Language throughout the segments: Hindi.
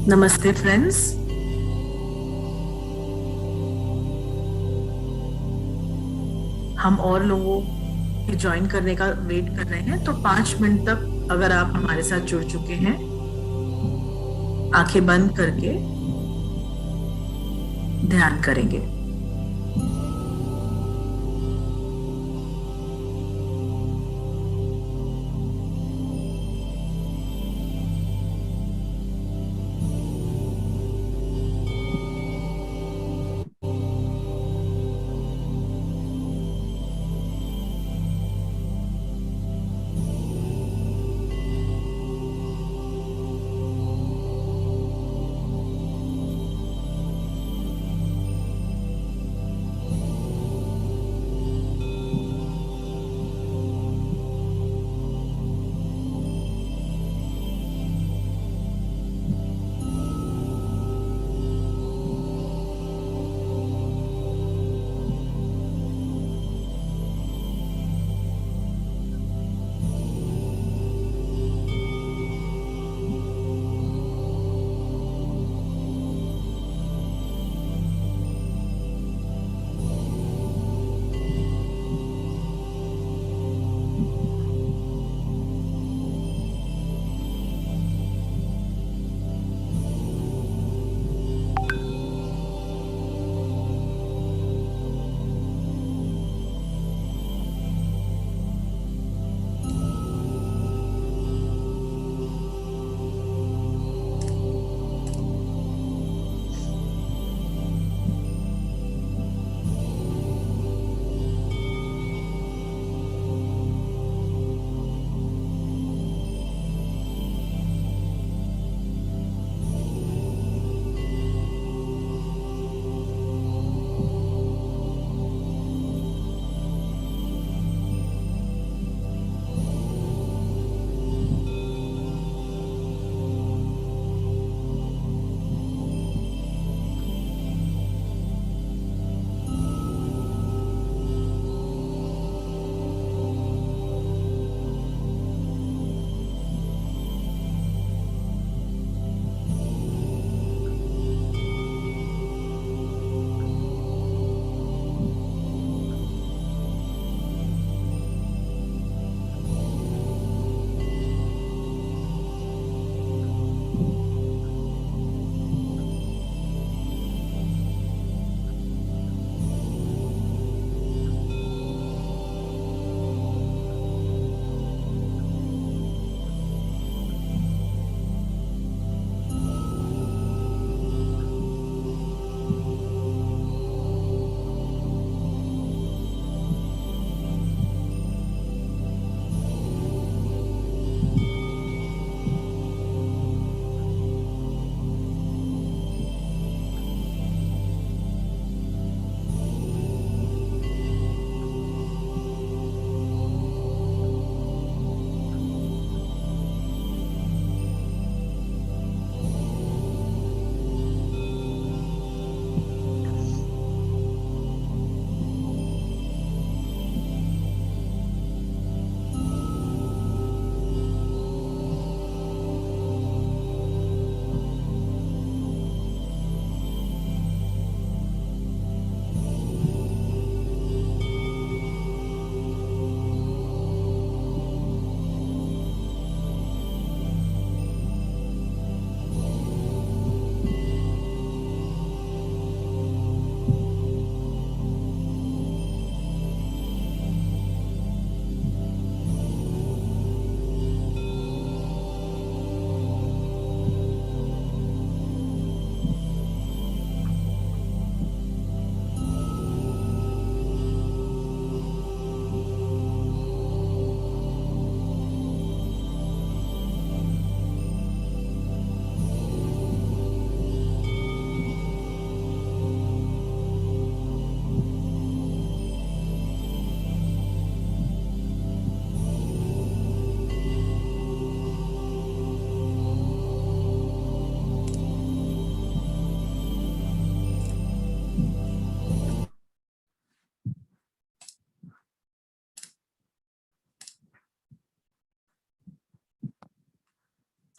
नमस्ते फ्रेंड्स। हम और लोगों के ज्वाइन करने का वेट कर रहे हैं, तो 5 मिनट तक अगर आप हमारे साथ जुड़ चुके हैं, आंखें बंद करके ध्यान करेंगे।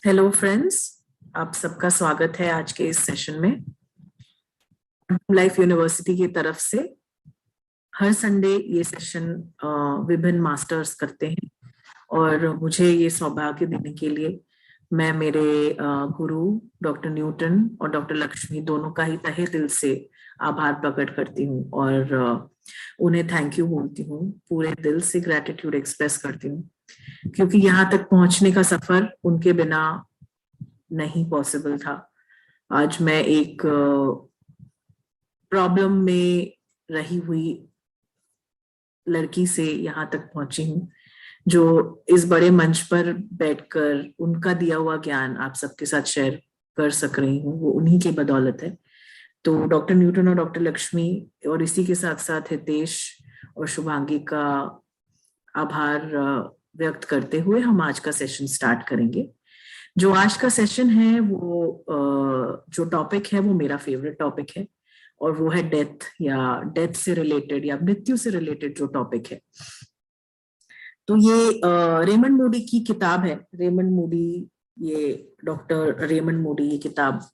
हेलो फ्रेंड्स, आप सबका स्वागत है आज के इस सेशन में। लाइफ यूनिवर्सिटी की तरफ से हर संडे ये सेशन विभिन्न मास्टर्स करते हैं और मुझे ये सौभाग्य देने के लिए मैं मेरे गुरु डॉक्टर न्यूटन और डॉक्टर लक्ष्मी दोनों का ही तहे दिल से आभार प्रकट करती हूँ और उन्हें थैंक यू बोलती हूँ, पूरे दिल से ग्रेटिट्यूड एक्सप्रेस करती हूँ, क्योंकि यहाँ तक पहुंचने का सफर उनके बिना नहीं पॉसिबल था। आज मैं एक प्रॉब्लम में रही हुई लड़की से यहाँ तक पहुंची हूँ, जो इस बड़े मंच पर बैठकर उनका दिया हुआ ज्ञान आप सबके साथ शेयर कर सक रही हूँ, वो उन्हीं की बदौलत है। तो डॉक्टर न्यूटन और डॉक्टर लक्ष्मी और इसी के साथ साथ हितेश और शुभांगी का आभार व्यक्त करते हुए हम आज का सेशन स्टार्ट करेंगे। जो आज का सेशन है वो जो टॉपिक है वो मेरा फेवरेट टॉपिक है और वो है डेथ या डेथ से रिलेटेड या मृत्यु से रिलेटेड जो टॉपिक है। तो ये रेमंड मूडी की किताब है। रेमंड मूडी, ये डॉक्टर रेमंड मूडी, ये किताब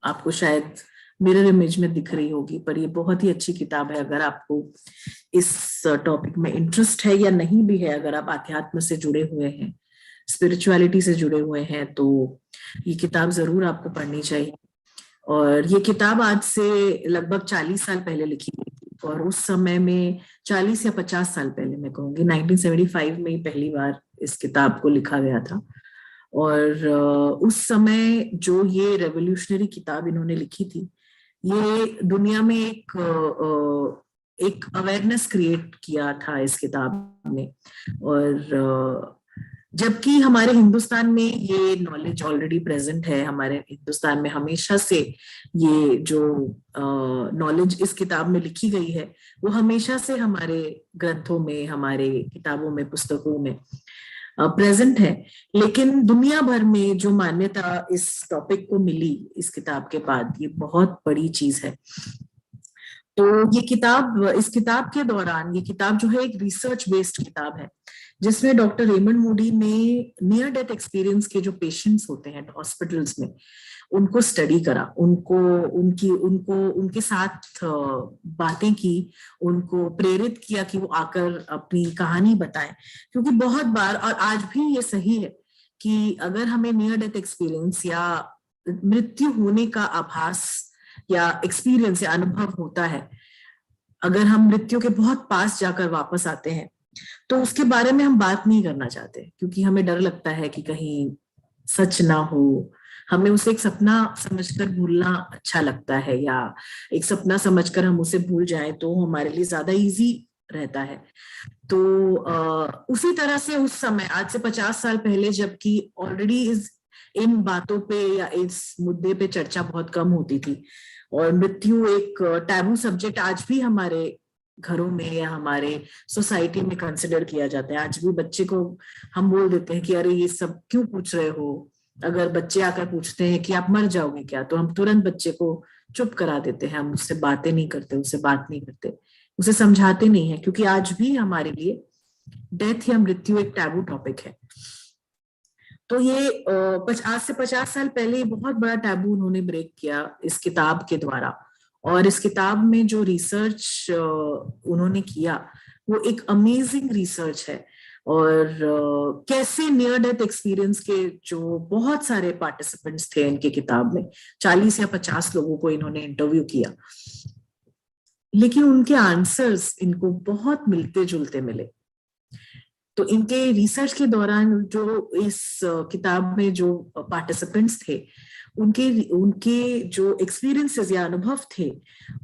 आपको शायद मिरर इमेज में दिख रही होगी, पर ये बहुत ही अच्छी किताब है। अगर आपको इस टॉपिक में इंटरेस्ट है या नहीं भी है, अगर आप अध्यात्म से जुड़े हुए हैं, स्पिरिचुअलिटी से जुड़े हुए हैं, तो ये किताब जरूर आपको पढ़नी चाहिए। और ये किताब आज से लगभग 40 साल पहले लिखी गई थी और उस समय में 40 या 50 साल पहले, मैं कहूँगी 1975 में ही पहली बार इस किताब को लिखा गया था। और उस समय जो ये रेवोल्यूशनरी किताब इन्होंने लिखी थी, ये दुनिया में एक अवेयरनेस क्रिएट किया था इस किताब ने। और जबकि हमारे हिंदुस्तान में ये नॉलेज ऑलरेडी प्रेजेंट है, हमारे हिंदुस्तान में हमेशा से ये जो नॉलेज इस किताब में लिखी गई है वो हमेशा से हमारे ग्रंथों में, हमारे किताबों में, पुस्तकों में प्रेजेंट है। लेकिन दुनिया भर में जो मान्यता इस टॉपिक को मिली इस किताब के बाद, ये बहुत बड़ी चीज है। तो ये किताब, इस किताब के दौरान, ये किताब जो है एक रिसर्च बेस्ड किताब है, जिसमें डॉक्टर रेमंड मूडी ने नियर डेथ एक्सपीरियंस के जो पेशेंट्स होते हैं हॉस्पिटल्स में, उनको स्टडी करा, उनके साथ बातें की, उनको प्रेरित किया कि वो आकर अपनी कहानी बताएं। क्योंकि बहुत बार, और आज भी ये सही है, कि अगर हमें नियर डेथ एक्सपीरियंस या मृत्यु होने का आभास या एक्सपीरियंस या अनुभव होता है, अगर हम मृत्यु के बहुत पास जाकर वापस आते हैं, तो उसके बारे में हम बात नहीं करना चाहते, क्योंकि हमें डर लगता है कि कहीं सच ना हो। हमें उसे एक सपना समझकर भूलना अच्छा लगता है, या एक सपना समझकर हम उसे भूल जाएं तो हमारे लिए ज्यादा इजी रहता है। तो उसी तरह से उस समय, आज से 50 साल पहले, जबकि ऑलरेडी इन बातों पे या इस मुद्दे पे चर्चा बहुत कम होती थी और मृत्यु एक टैबू सब्जेक्ट आज भी हमारे घरों में या हमारे सोसाइटी में कंसिडर किया जाता है। आज भी बच्चे को हम बोल देते हैं कि अरे ये सब क्यों पूछ रहे हो। अगर बच्चे आकर पूछते हैं कि आप मर जाओगे क्या, तो हम तुरंत बच्चे को चुप करा देते हैं, हम उससे बातें नहीं करते, उससे बात नहीं करते, उसे समझाते नहीं है, क्योंकि आज भी हमारे लिए डेथ या मृत्यु एक टैबू टॉपिक है। तो ये आज से 50 साल पहले बहुत बड़ा टैबू उन्होंने ब्रेक किया इस किताब के द्वारा। और इस किताब में जो रिसर्च उन्होंने किया वो एक अमेजिंग रिसर्च है। और कैसे नियर डेथ एक्सपीरियंस के जो बहुत सारे पार्टिसिपेंट्स थे इनके किताब में, 40 या 50 लोगों को इन्होंने इंटरव्यू किया, लेकिन उनके आंसर्स इनको बहुत मिलते जुलते मिले। तो इनके रिसर्च के दौरान जो इस किताब में जो पार्टिसिपेंट्स थे, उनके जो एक्सपीरियंसेस या अनुभव थे,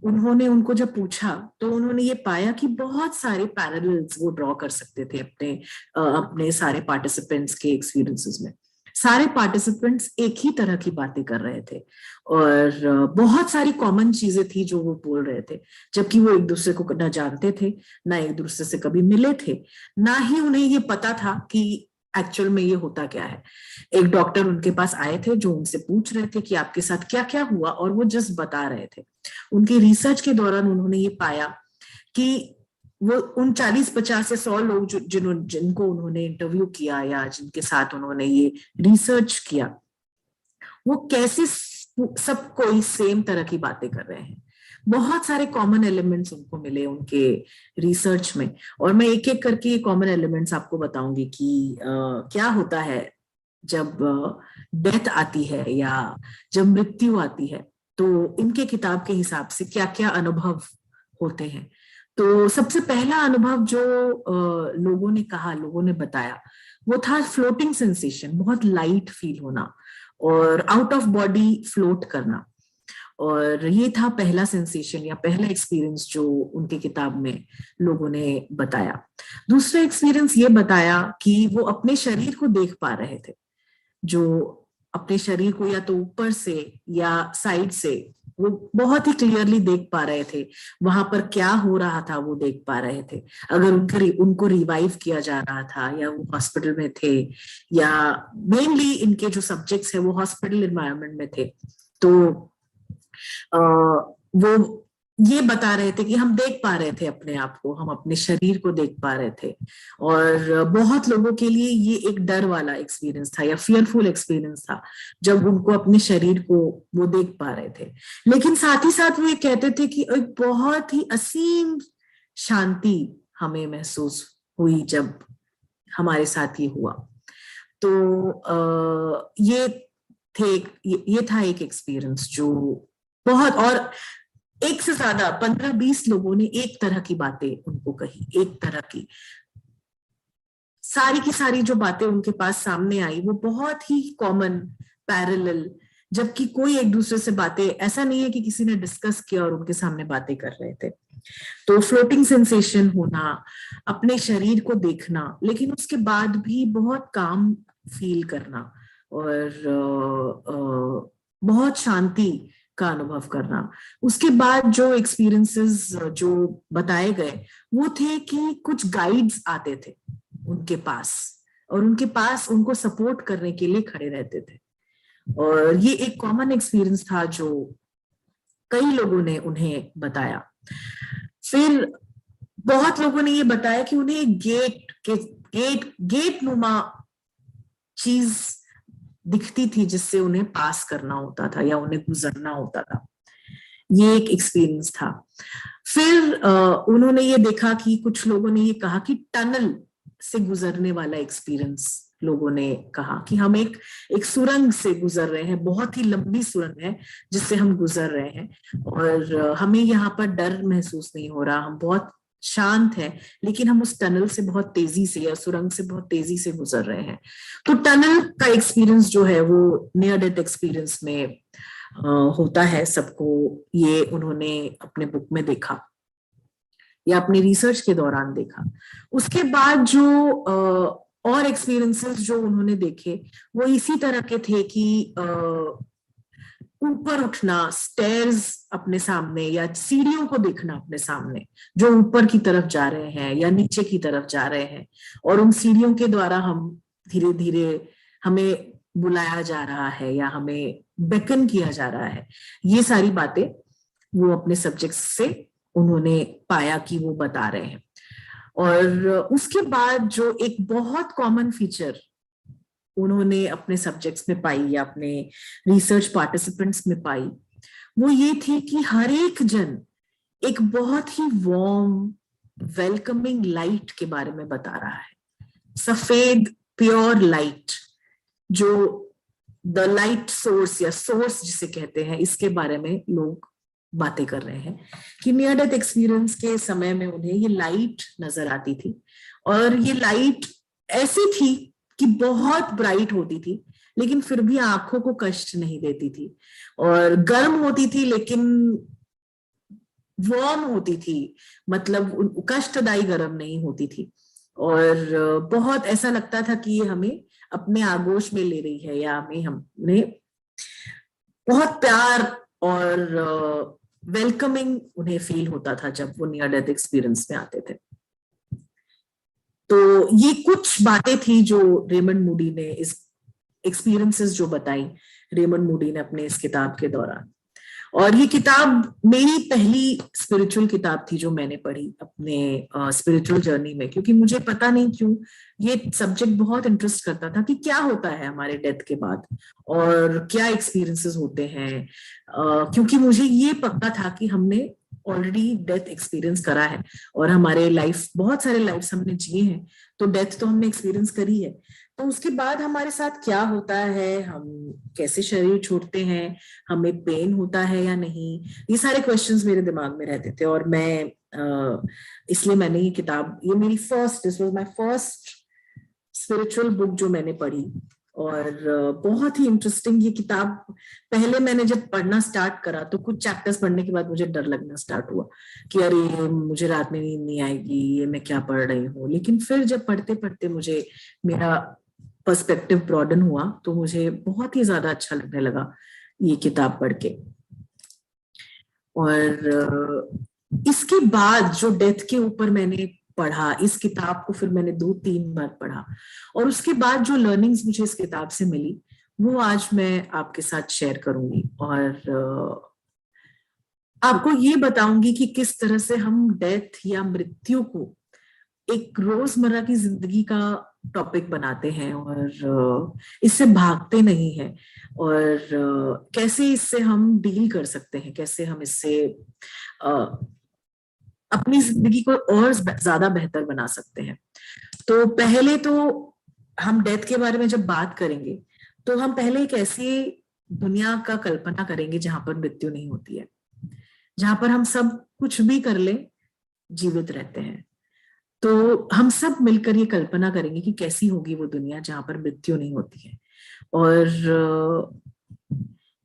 उन्होंने उनको जब पूछा तो उन्होंने ये पाया कि बहुत सारे पैरेलल्स वो ड्रॉ कर सकते थे अपने सारे पार्टिसिपेंट्स के एक्सपीरियंसेस में। सारे पार्टिसिपेंट्स एक ही तरह की बातें कर रहे थे और बहुत सारी कॉमन चीजें थी जो वो बोल रहे थे, जबकि वो एक दूसरे को न जानते थे, ना एक दूसरे से कभी मिले थे, ना ही उन्हें ये पता था कि एक्चुअल में ये होता क्या है। एक डॉक्टर उनके पास आए थे जो उनसे पूछ रहे थे कि आपके साथ क्या क्या हुआ, और वो जस्ट बता रहे थे। उनके रिसर्च के दौरान उन्होंने ये पाया कि वो उन 40, 50 या 100 लोग जिनको उन्होंने इंटरव्यू किया या जिनके साथ उन्होंने ये रिसर्च किया, वो कैसे सब कोई सेम तरह की बातें कर रहे हैं। बहुत सारे कॉमन एलिमेंट्स उनको मिले उनके रिसर्च में, और मैं एक एक करके ये कॉमन एलिमेंट्स आपको बताऊंगी कि क्या होता है जब डेथ आती है या जब मृत्यु आती है, तो इनके किताब के हिसाब से क्या क्या अनुभव होते हैं। तो सबसे पहला अनुभव जो लोगों ने कहा, लोगों ने बताया, वो था फ्लोटिंग सेंसेशन, बहुत लाइट फील होना और आउट ऑफ बॉडी फ्लोट करना। और ये था पहला सेंसेशन या पहला एक्सपीरियंस जो उनके किताब में लोगों ने बताया। दूसरा एक्सपीरियंस ये बताया कि वो अपने शरीर को देख पा रहे थे, जो अपने शरीर को या तो ऊपर से या साइड से वो बहुत ही क्लियरली देख पा रहे थे। वहां पर क्या हो रहा था वो देख पा रहे थे। अगर उनको रिवाइव किया जा रहा था या वो हॉस्पिटल में थे, या मेनली इनके जो सब्जेक्ट्स है वो हॉस्पिटल एनवायरनमेंट में थे, तो वो ये बता रहे थे कि हम देख पा रहे थे अपने आप को, हम अपने शरीर को देख पा रहे थे। और बहुत लोगों के लिए ये एक डर वाला एक्सपीरियंस था या फियरफुल एक्सपीरियंस था जब उनको अपने शरीर को वो देख पा रहे थे। लेकिन साथ ही साथ वो ये कहते थे कि एक बहुत ही असीम शांति हमें महसूस हुई जब हमारे साथ ये हुआ। तो ये था एक एक्सपीरियंस जो बहुत, और एक से ज्यादा 15-20 लोगों ने एक तरह की बातें उनको कही, एक तरह की सारी की सारी जो बातें उनके पास सामने आई वो बहुत ही कॉमन, पैरेलल, जबकि कोई एक दूसरे से बातें, ऐसा नहीं है कि किसी ने डिस्कस किया और उनके सामने बातें कर रहे थे। तो फ्लोटिंग सेंसेशन होना, अपने शरीर को देखना, लेकिन उसके बाद भी बहुत काम फील करना और बहुत शांति का अनुभव करना। उसके बाद जो एक्सपीरियंसेस जो बताए गए वो थे कि कुछ गाइड्स आते थे उनके पास, और उनके पास उनको सपोर्ट करने के लिए खड़े रहते थे। और ये एक कॉमन एक्सपीरियंस था जो कई लोगों ने उन्हें बताया। फिर बहुत लोगों ने ये बताया कि उन्हें गेट नुमा चीज दिखती थी जिससे उन्हें पास करना होता था या उन्हें गुजरना होता था। ये एक एक्सपीरियंस था। फिर उन्होंने ये देखा कि कुछ लोगों ने ये कहा कि टनल से गुजरने वाला एक्सपीरियंस, लोगों ने कहा कि हम एक सुरंग से गुजर रहे हैं, बहुत ही लंबी सुरंग है जिससे हम गुजर रहे हैं, और हमें यहाँ पर डर महसूस नहीं हो रहा, हम बहुत शांत है, लेकिन हम उस टनल से बहुत तेजी से या सुरंग से बहुत तेजी से गुजर रहे हैं। तो टनल का एक्सपीरियंस जो है वो नियर डेथ एक्सपीरियंस में होता है सबको। ये उन्होंने अपने बुक में देखा या अपनी रिसर्च के दौरान देखा। उसके बाद जो और एक्सपीरियंसेस जो उन्होंने देखे वो इसी तरह के थे कि ऊपर उठना, स्टेयर्स अपने सामने या सीढ़ियों को देखना अपने सामने जो ऊपर की तरफ जा रहे हैं या नीचे की तरफ जा रहे हैं, और उन सीढ़ियों के द्वारा हम धीरे धीरे हमें बुलाया जा रहा है या हमें बेकन किया जा रहा है। ये सारी बातें वो अपने सब्जेक्ट से उन्होंने पाया कि वो बता रहे हैं। और उसके बाद जो एक बहुत कॉमन फीचर उन्होंने अपने सब्जेक्ट्स में पाई या अपने रिसर्च पार्टिसिपेंट्स में पाई, वो ये थी कि हर एक जन एक बहुत ही वार्म वेलकमिंग लाइट के बारे में बता रहा है। सफेद प्योर लाइट, जो द लाइट सोर्स या सोर्स जिसे कहते हैं, इसके बारे में लोग बातें कर रहे हैं कि नियर डेथ एक्सपीरियंस के समय में उन्हें ये लाइट नजर आती थी, और ये लाइट ऐसी थी कि बहुत ब्राइट होती थी लेकिन फिर भी आंखों को कष्ट नहीं देती थी, और गर्म होती थी लेकिन वार्म होती थी, मतलब कष्टदायी गर्म नहीं होती थी। और बहुत ऐसा लगता था कि ये हमें अपने आगोश में ले रही है या हमने बहुत प्यार और वेलकमिंग उन्हें फील होता था जब वो नियर डेथ एक्सपीरियंस में आते थे। तो ये कुछ बातें थी जो रेमंड मूडी ने, इस एक्सपीरियंसेस जो बताई रेमंड मूडी ने अपने इस किताब के दौरान। और ये किताब मेरी पहली स्पिरिचुअल किताब थी जो मैंने पढ़ी अपने स्पिरिचुअल जर्नी में, क्योंकि मुझे पता नहीं क्यों ये सब्जेक्ट बहुत इंटरेस्ट करता था कि क्या होता है हमारे डेथ के बाद और क्या एक्सपीरियंसेस होते हैं। क्योंकि मुझे ये पक्का था कि हमने ऑलरेडी डेथ एक्सपीरियंस करा है और हमारे लाइफ, बहुत सारे लाइफ्स हमने जिए हैं, तो डेथ तो हमने एक्सपीरियंस करी है। तो उसके बाद हमारे साथ क्या होता है, हम कैसे शरीर छोड़ते हैं, हमें पेन होता है या नहीं, ये सारे क्वेश्चंस मेरे दिमाग में रहते थे। और मैं इसलिए मैंने ये किताब, ये मेरी this was my first spiritual book जो मैंने पढ़ी। और बहुत ही इंटरेस्टिंग ये किताब। पहले मैंने जब पढ़ना स्टार्ट करा तो कुछ चैप्टर्स पढ़ने के बाद मुझे डर लगना स्टार्ट हुआ कि अरे मुझे रात में नींद नहीं आएगी, ये मैं क्या पढ़ रही हूँ। लेकिन फिर जब पढ़ते पढ़ते मुझे मेरा पर्सपेक्टिव ब्रॉडन हुआ तो मुझे बहुत ही ज्यादा अच्छा लगने लगा ये किताब पढ़ के। और इसके बाद जो डेथ के ऊपर मैंने पढ़ा, इस किताब को फिर मैंने 2-3 बार पढ़ा, और उसके बाद जो लर्निंग्स मुझे इस किताब से मिली वो आज मैं आपके साथ शेयर करूंगी। और आपको ये बताऊंगी कि किस तरह से हम डेथ या मृत्यु को एक रोजमर्रा की जिंदगी का टॉपिक बनाते हैं और इससे भागते नहीं हैं, और कैसे इससे हम डील कर सकते हैं, कैसे हम इससे अपनी जिंदगी को और ज्यादा बेहतर बना सकते हैं। तो पहले तो हम डेथ के बारे में जब बात करेंगे तो हम पहले एक ऐसी दुनिया का कल्पना करेंगे जहां पर मृत्यु नहीं होती है, जहां पर हम सब कुछ भी कर ले जीवित रहते हैं। तो हम सब मिलकर ये कल्पना करेंगे कि कैसी होगी वो दुनिया जहां पर मृत्यु नहीं होती है। और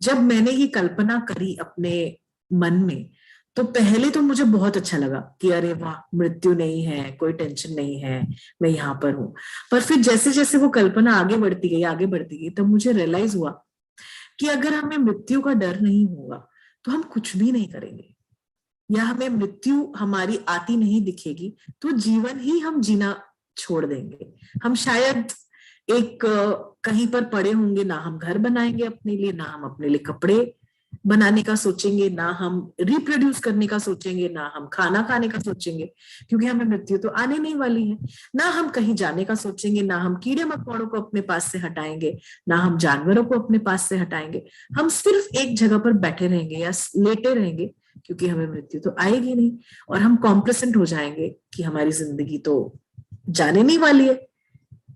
जब मैंने ये कल्पना करी अपने मन में तो पहले तो मुझे बहुत अच्छा लगा कि अरे वाह, मृत्यु नहीं है, कोई टेंशन नहीं है, मैं यहाँ पर हूँ। पर फिर जैसे जैसे वो कल्पना आगे बढ़ती गई तब मुझे रियलाइज हुआ कि अगर हमें मृत्यु का डर नहीं होगा तो हम कुछ भी नहीं करेंगे, या हमें मृत्यु हमारी आती नहीं दिखेगी तो जीवन ही हम जीना छोड़ देंगे। हम शायद एक कहीं पर पड़े होंगे, ना हम घर बनाएंगे अपने लिए, ना हम अपने लिए कपड़े बनाने का सोचेंगे, ना हम रिप्रोड्यूस करने का सोचेंगे, ना हम खाना खाने का सोचेंगे, क्योंकि हमें मृत्यु तो आने नहीं वाली है। ना हम कहीं जाने का सोचेंगे, ना हम कीड़े मकोड़ों को अपने पास से हटाएंगे, ना हम जानवरों को अपने पास से हटाएंगे। हम सिर्फ एक जगह पर बैठे रहेंगे या लेटे रहेंगे, क्योंकि हमें मृत्यु तो आएगी नहीं। और हम कॉम्प्लेसेंट हो जाएंगे कि हमारी जिंदगी तो जाने नहीं वाली है,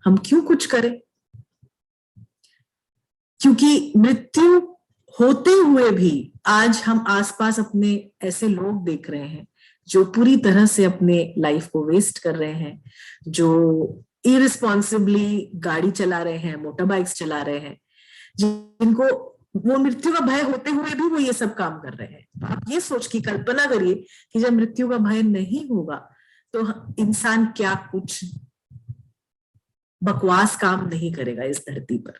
हम क्यों कुछ करें। क्योंकि मृत्यु होते हुए भी आज हम आसपास अपने ऐसे लोग देख रहे हैं जो पूरी तरह से अपने लाइफ को वेस्ट कर रहे हैं, जो इरिस्पॉन्सिबली गाड़ी चला रहे हैं, मोटर बाइक्स चला रहे हैं, जिनको वो मृत्यु का भय होते हुए भी वो ये सब काम कर रहे हैं। आप ये सोच की कल्पना करिए कि जब मृत्यु का भय नहीं होगा तो इंसान क्या कुछ बकवास काम नहीं करेगा इस धरती पर।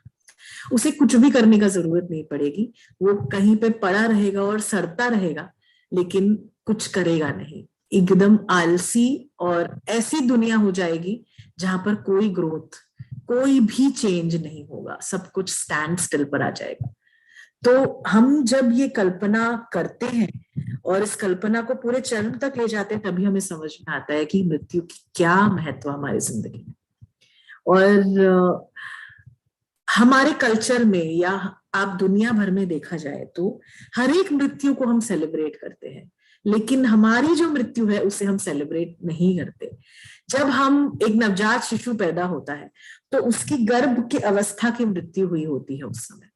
उसे कुछ भी करने का जरूरत नहीं पड़ेगी, वो कहीं पे पड़ा रहेगा और सड़ता रहेगा, लेकिन कुछ करेगा नहीं, एकदम आलसी। और ऐसी दुनिया हो जाएगी जहां पर कोई ग्रोथ, कोई भी चेंज नहीं होगा, सब कुछ स्टैंड स्टिल पर आ जाएगा। तो हम जब ये कल्पना करते हैं और इस कल्पना को पूरे चरम तक ले जाते हैं, तभी हमें समझ में आता है कि मृत्यु की क्या महत्व हमारी जिंदगी में। और हमारे कल्चर में या आप दुनिया भर में देखा जाए तो हर एक मृत्यु को हम सेलिब्रेट करते हैं, लेकिन हमारी जो मृत्यु है उसे हम सेलिब्रेट नहीं करते। जब हम एक नवजात शिशु पैदा होता है तो उसकी गर्भ की अवस्था की मृत्यु हुई होती है उस समय,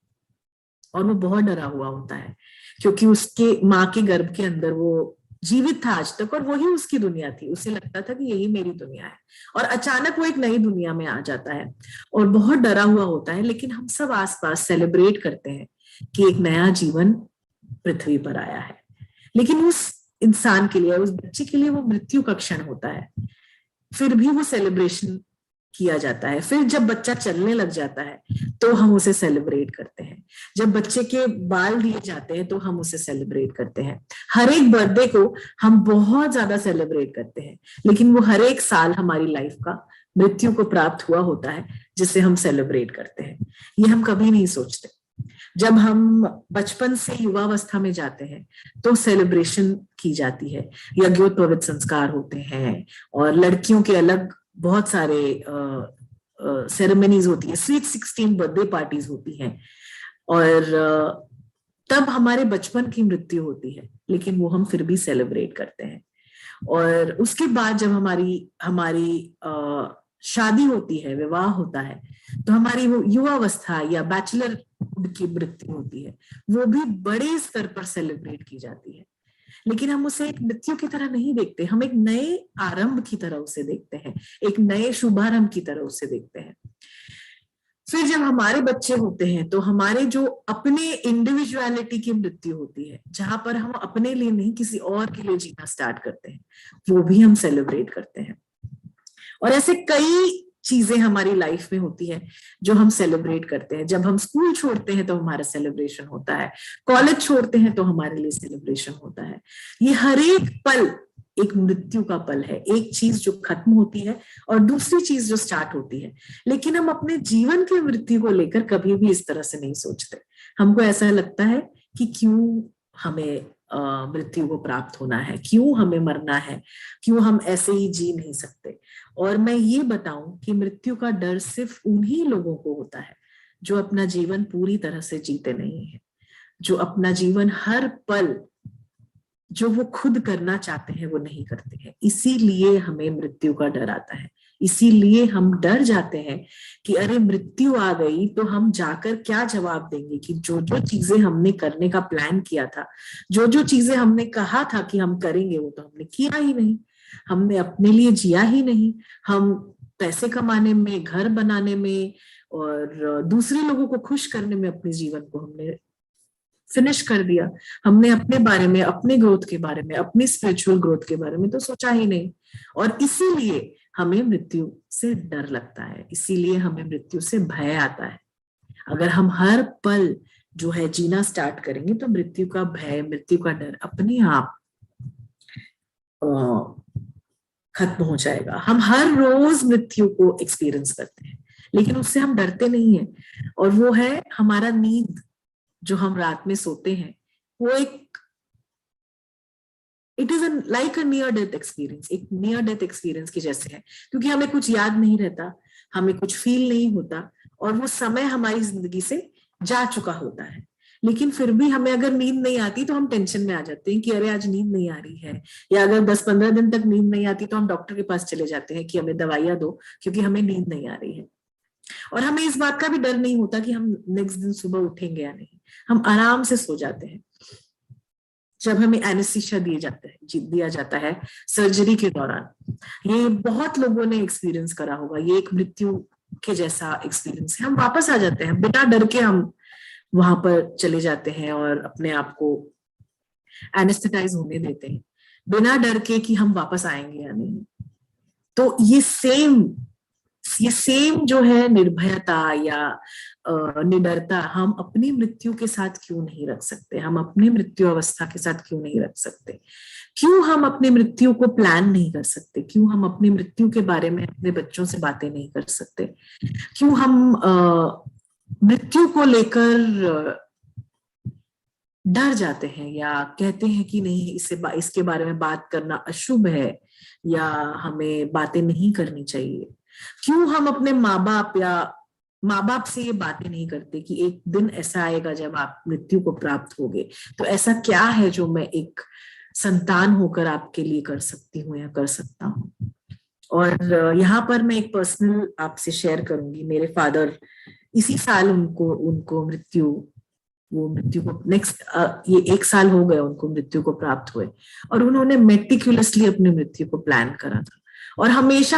और वो बहुत डरा हुआ होता है क्योंकि उसके माँ के गर्भ के अंदर वो जीवित था आज तक और वही उसकी दुनिया थी। उसे लगता था कि यही मेरी दुनिया है, और अचानक वो एक नई दुनिया में आ जाता है और बहुत डरा हुआ होता है। लेकिन हम सब आसपास सेलिब्रेट करते हैं कि एक नया जीवन पृथ्वी पर आया है, लेकिन उस इंसान के लिए, उस बच्चे के लिए वो मृत्यु का क्षण होता है। फिर भी वो सेलिब्रेशन किया जाता है। फिर जब बच्चा चलने लग जाता है तो हम उसे सेलिब्रेट करते हैं, जब बच्चे के बाल दिए जाते हैं तो हम उसे सेलिब्रेट करते हैं। हर एक बर्थडे को हम बहुत ज्यादा सेलिब्रेट करते हैं, लेकिन वो हर एक साल हमारी लाइफ का मृत्यु को प्राप्त हुआ होता है जिसे हम सेलिब्रेट करते हैं। ये हम कभी नहीं सोचते। जब हम बचपन से युवावस्था में जाते हैं तो सेलिब्रेशन की जाती है, यज्ञोपवीत संस्कार होते हैं, और लड़कियों के अलग बहुत सारे सेरेमनीज होती है, स्वीट 16 बर्थडे पार्टीज होती हैं, और तब हमारे बचपन की मृत्यु होती है, लेकिन वो हम फिर भी सेलिब्रेट करते हैं। और उसके बाद जब हमारी हमारी शादी होती है, विवाह होता है, तो हमारी वो युवावस्था या बैचलर की मृत्यु होती है, वो भी बड़े स्तर पर सेलिब्रेट की जाती है। लेकिन हम उसे एक मृत्यु की तरह नहीं देखते, हम एक नए आरंभ की तरह उसे देखते हैं, एक नए शुभारंभ की तरह उसे देखते हैं। फिर जब हमारे बच्चे होते हैं तो हमारे जो अपने इंडिविजुअलिटी की मृत्यु होती है, जहां पर हम अपने लिए नहीं किसी और के लिए जीना स्टार्ट करते हैं, वो भी हम सेलिब्रेट करते हैं। और ऐसे कई चीजें हमारी लाइफ में होती है जो हम सेलिब्रेट करते हैं। जब हम स्कूल छोड़ते हैं तो हमारा सेलिब्रेशन होता है, कॉलेज छोड़ते हैं तो हमारे लिए सेलिब्रेशन होता है। ये हर एक पल एक मृत्यु का पल है, एक चीज जो खत्म होती है और दूसरी चीज जो स्टार्ट होती है। लेकिन हम अपने जीवन की मृत्यु को लेकर कभी भी इस तरह से नहीं सोचते। हमको ऐसा लगता है कि क्यों हमें मृत्यु को प्राप्त होना है, क्यों हमें मरना है, क्यों हम ऐसे ही जी नहीं सकते। और मैं ये बताऊं कि मृत्यु का डर सिर्फ उन्हीं लोगों को होता है जो अपना जीवन पूरी तरह से जीते नहीं है, जो अपना जीवन हर पल जो वो खुद करना चाहते हैं वो नहीं करते हैं। इसीलिए हमें मृत्यु का डर आता है, इसीलिए हम डर जाते हैं कि अरे मृत्यु आ गई तो हम जाकर क्या जवाब देंगे, कि जो जो चीजें हमने करने का प्लान किया था, जो जो चीजें हमने कहा था कि हम करेंगे, वो तो हमने किया ही नहीं, हमने अपने लिए जिया ही नहीं। हम पैसे कमाने में, घर बनाने में और दूसरे लोगों को खुश करने में अपने जीवन को हमने फिनिश कर दिया। हमने अपने बारे में, अपने ग्रोथ के बारे में, अपनी स्पिरिचुअल ग्रोथ के बारे में तो सोचा ही नहीं। और इसीलिए हमें मृत्यु से डर लगता है, इसीलिए हमें मृत्यु से भय आता है। अगर हम हर पल जो है जीना स्टार्ट करेंगे तो मृत्यु का भय, मृत्यु का डर अपने आप खत्म हो जाएगा। हम हर रोज मृत्यु को एक्सपीरियंस करते हैं, लेकिन उससे हम डरते नहीं है। और वो है हमारा नींद, जो हम रात में सोते हैं, वो एक it is like a near death experience, एक नियर डेथ एक्सपीरियंस की जैसे है, क्योंकि हमें कुछ याद नहीं रहता, हमें कुछ फील नहीं होता, और वो समय हमारी जिंदगी से जा चुका होता है। लेकिन फिर भी हमें अगर नींद नहीं आती तो हम टेंशन में आ जाते हैं कि अरे आज नींद नहीं आ रही है, या अगर 10-15 दिन तक नींद नहीं आती तो हम डॉक्टर के पास चले जाते हैं कि हमें दवाइयां दो, क्योंकि हमें नींद नहीं आ रही है। और हमें इस बात का भी डर नहीं होता कि हम नेक्स्ट दिन सुबह उठेंगे या नहीं, हम आराम से सो जाते हैं। जब हमें एनेस्थीसिया दिया जाता है सर्जरी के दौरान, ये बहुत लोगों ने एक्सपीरियंस करा होगा, ये एक मृत्यु के जैसा एक्सपीरियंस है। हम वापस आ जाते हैं बिना डर के, हम वहां पर चले जाते हैं और अपने आप को एनेस्थेटाइज होने देते हैं बिना डर के कि हम वापस आएंगे या नहीं। तो ये सेम जो है निर्भयता या निडरता हम अपनी मृत्यु के साथ क्यों नहीं रख सकते, हम अपनी मृत्यु अवस्था के साथ क्यों नहीं रख सकते, क्यों हम अपनी मृत्यु को प्लान नहीं कर सकते, क्यों हम अपनी मृत्यु के बारे में अपने बच्चों से बातें नहीं कर सकते, क्यों हम मृत्यु को लेकर डर जाते हैं या कहते हैं कि नहीं, इसके बारे में बात करना अशुभ है या हमें बातें नहीं करनी चाहिए। क्यों हम अपने माँ बाप से ये बातें नहीं करते कि एक दिन ऐसा आएगा जब आप मृत्यु को प्राप्त होगे, तो ऐसा क्या है जो मैं एक संतान होकर आपके लिए कर सकती हूँ या कर सकता हूँ। और यहाँ पर मैं एक पर्सनल आपसे शेयर करूंगी। मेरे फादर इसी साल उनको मृत्यु को नेक्स्ट ये 1 साल हो गए उनको मृत्यु को प्राप्त हुए, और उन्होंने मेटिकुलसली अपनी मृत्यु को प्लान करा था। और हमेशा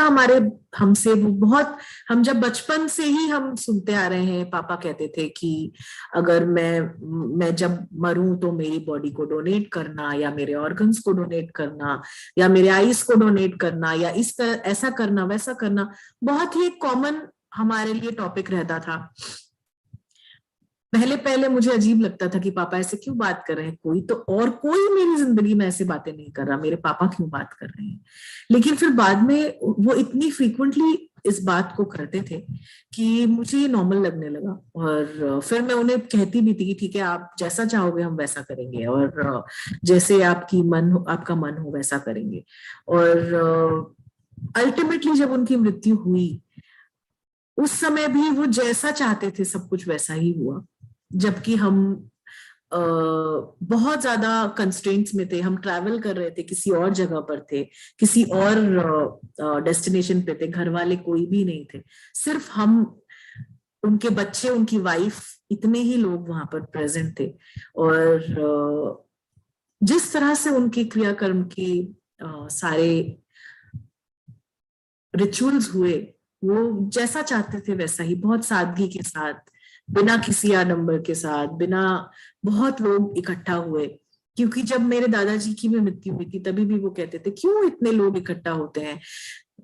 हमसे वो बहुत, हम जब बचपन से ही हम सुनते आ रहे हैं, पापा कहते थे कि अगर मैं जब मरूं तो मेरी बॉडी को डोनेट करना, या मेरे ऑर्गन्स को डोनेट करना, या मेरे आईज को डोनेट करना, या इस तरह ऐसा करना वैसा करना, बहुत ही कॉमन हमारे लिए टॉपिक रहता था। पहले मुझे अजीब लगता था कि पापा ऐसे क्यों बात कर रहे हैं, कोई मेरी जिंदगी में ऐसे बातें नहीं कर रहा, मेरे पापा क्यों बात कर रहे हैं। लेकिन फिर बाद में वो इतनी फ्रीक्वेंटली इस बात को करते थे कि मुझे ये नॉर्मल लगने लगा। और फिर मैं उन्हें कहती भी थी कि ठीक है, आप जैसा चाहोगे हम वैसा करेंगे, और जैसे आपका मन हो वैसा करेंगे। और अल्टीमेटली जब उनकी मृत्यु हुई, उस समय भी वो जैसा चाहते थे सब कुछ वैसा ही हुआ। जबकि हम बहुत ज्यादा कंस्ट्रेंट्स में थे, हम ट्रैवल कर रहे थे, किसी और जगह पर थे, किसी और डेस्टिनेशन पे थे, घर वाले कोई भी नहीं थे, सिर्फ हम, उनके बच्चे, उनकी वाइफ, इतने ही लोग वहां पर प्रेजेंट थे। और जिस तरह से उनके क्रियाकर्म के सारे रिचुअल्स हुए, वो जैसा चाहते थे वैसा ही, बहुत सादगी के साथ, बिना किसी आडंबर के साथ, बिना बहुत लोग इकट्ठा हुए। क्योंकि जब मेरे दादाजी की भी मृत्यु हुई थी तभी भी वो कहते थे क्यों इतने लोग इकट्ठा होते हैं,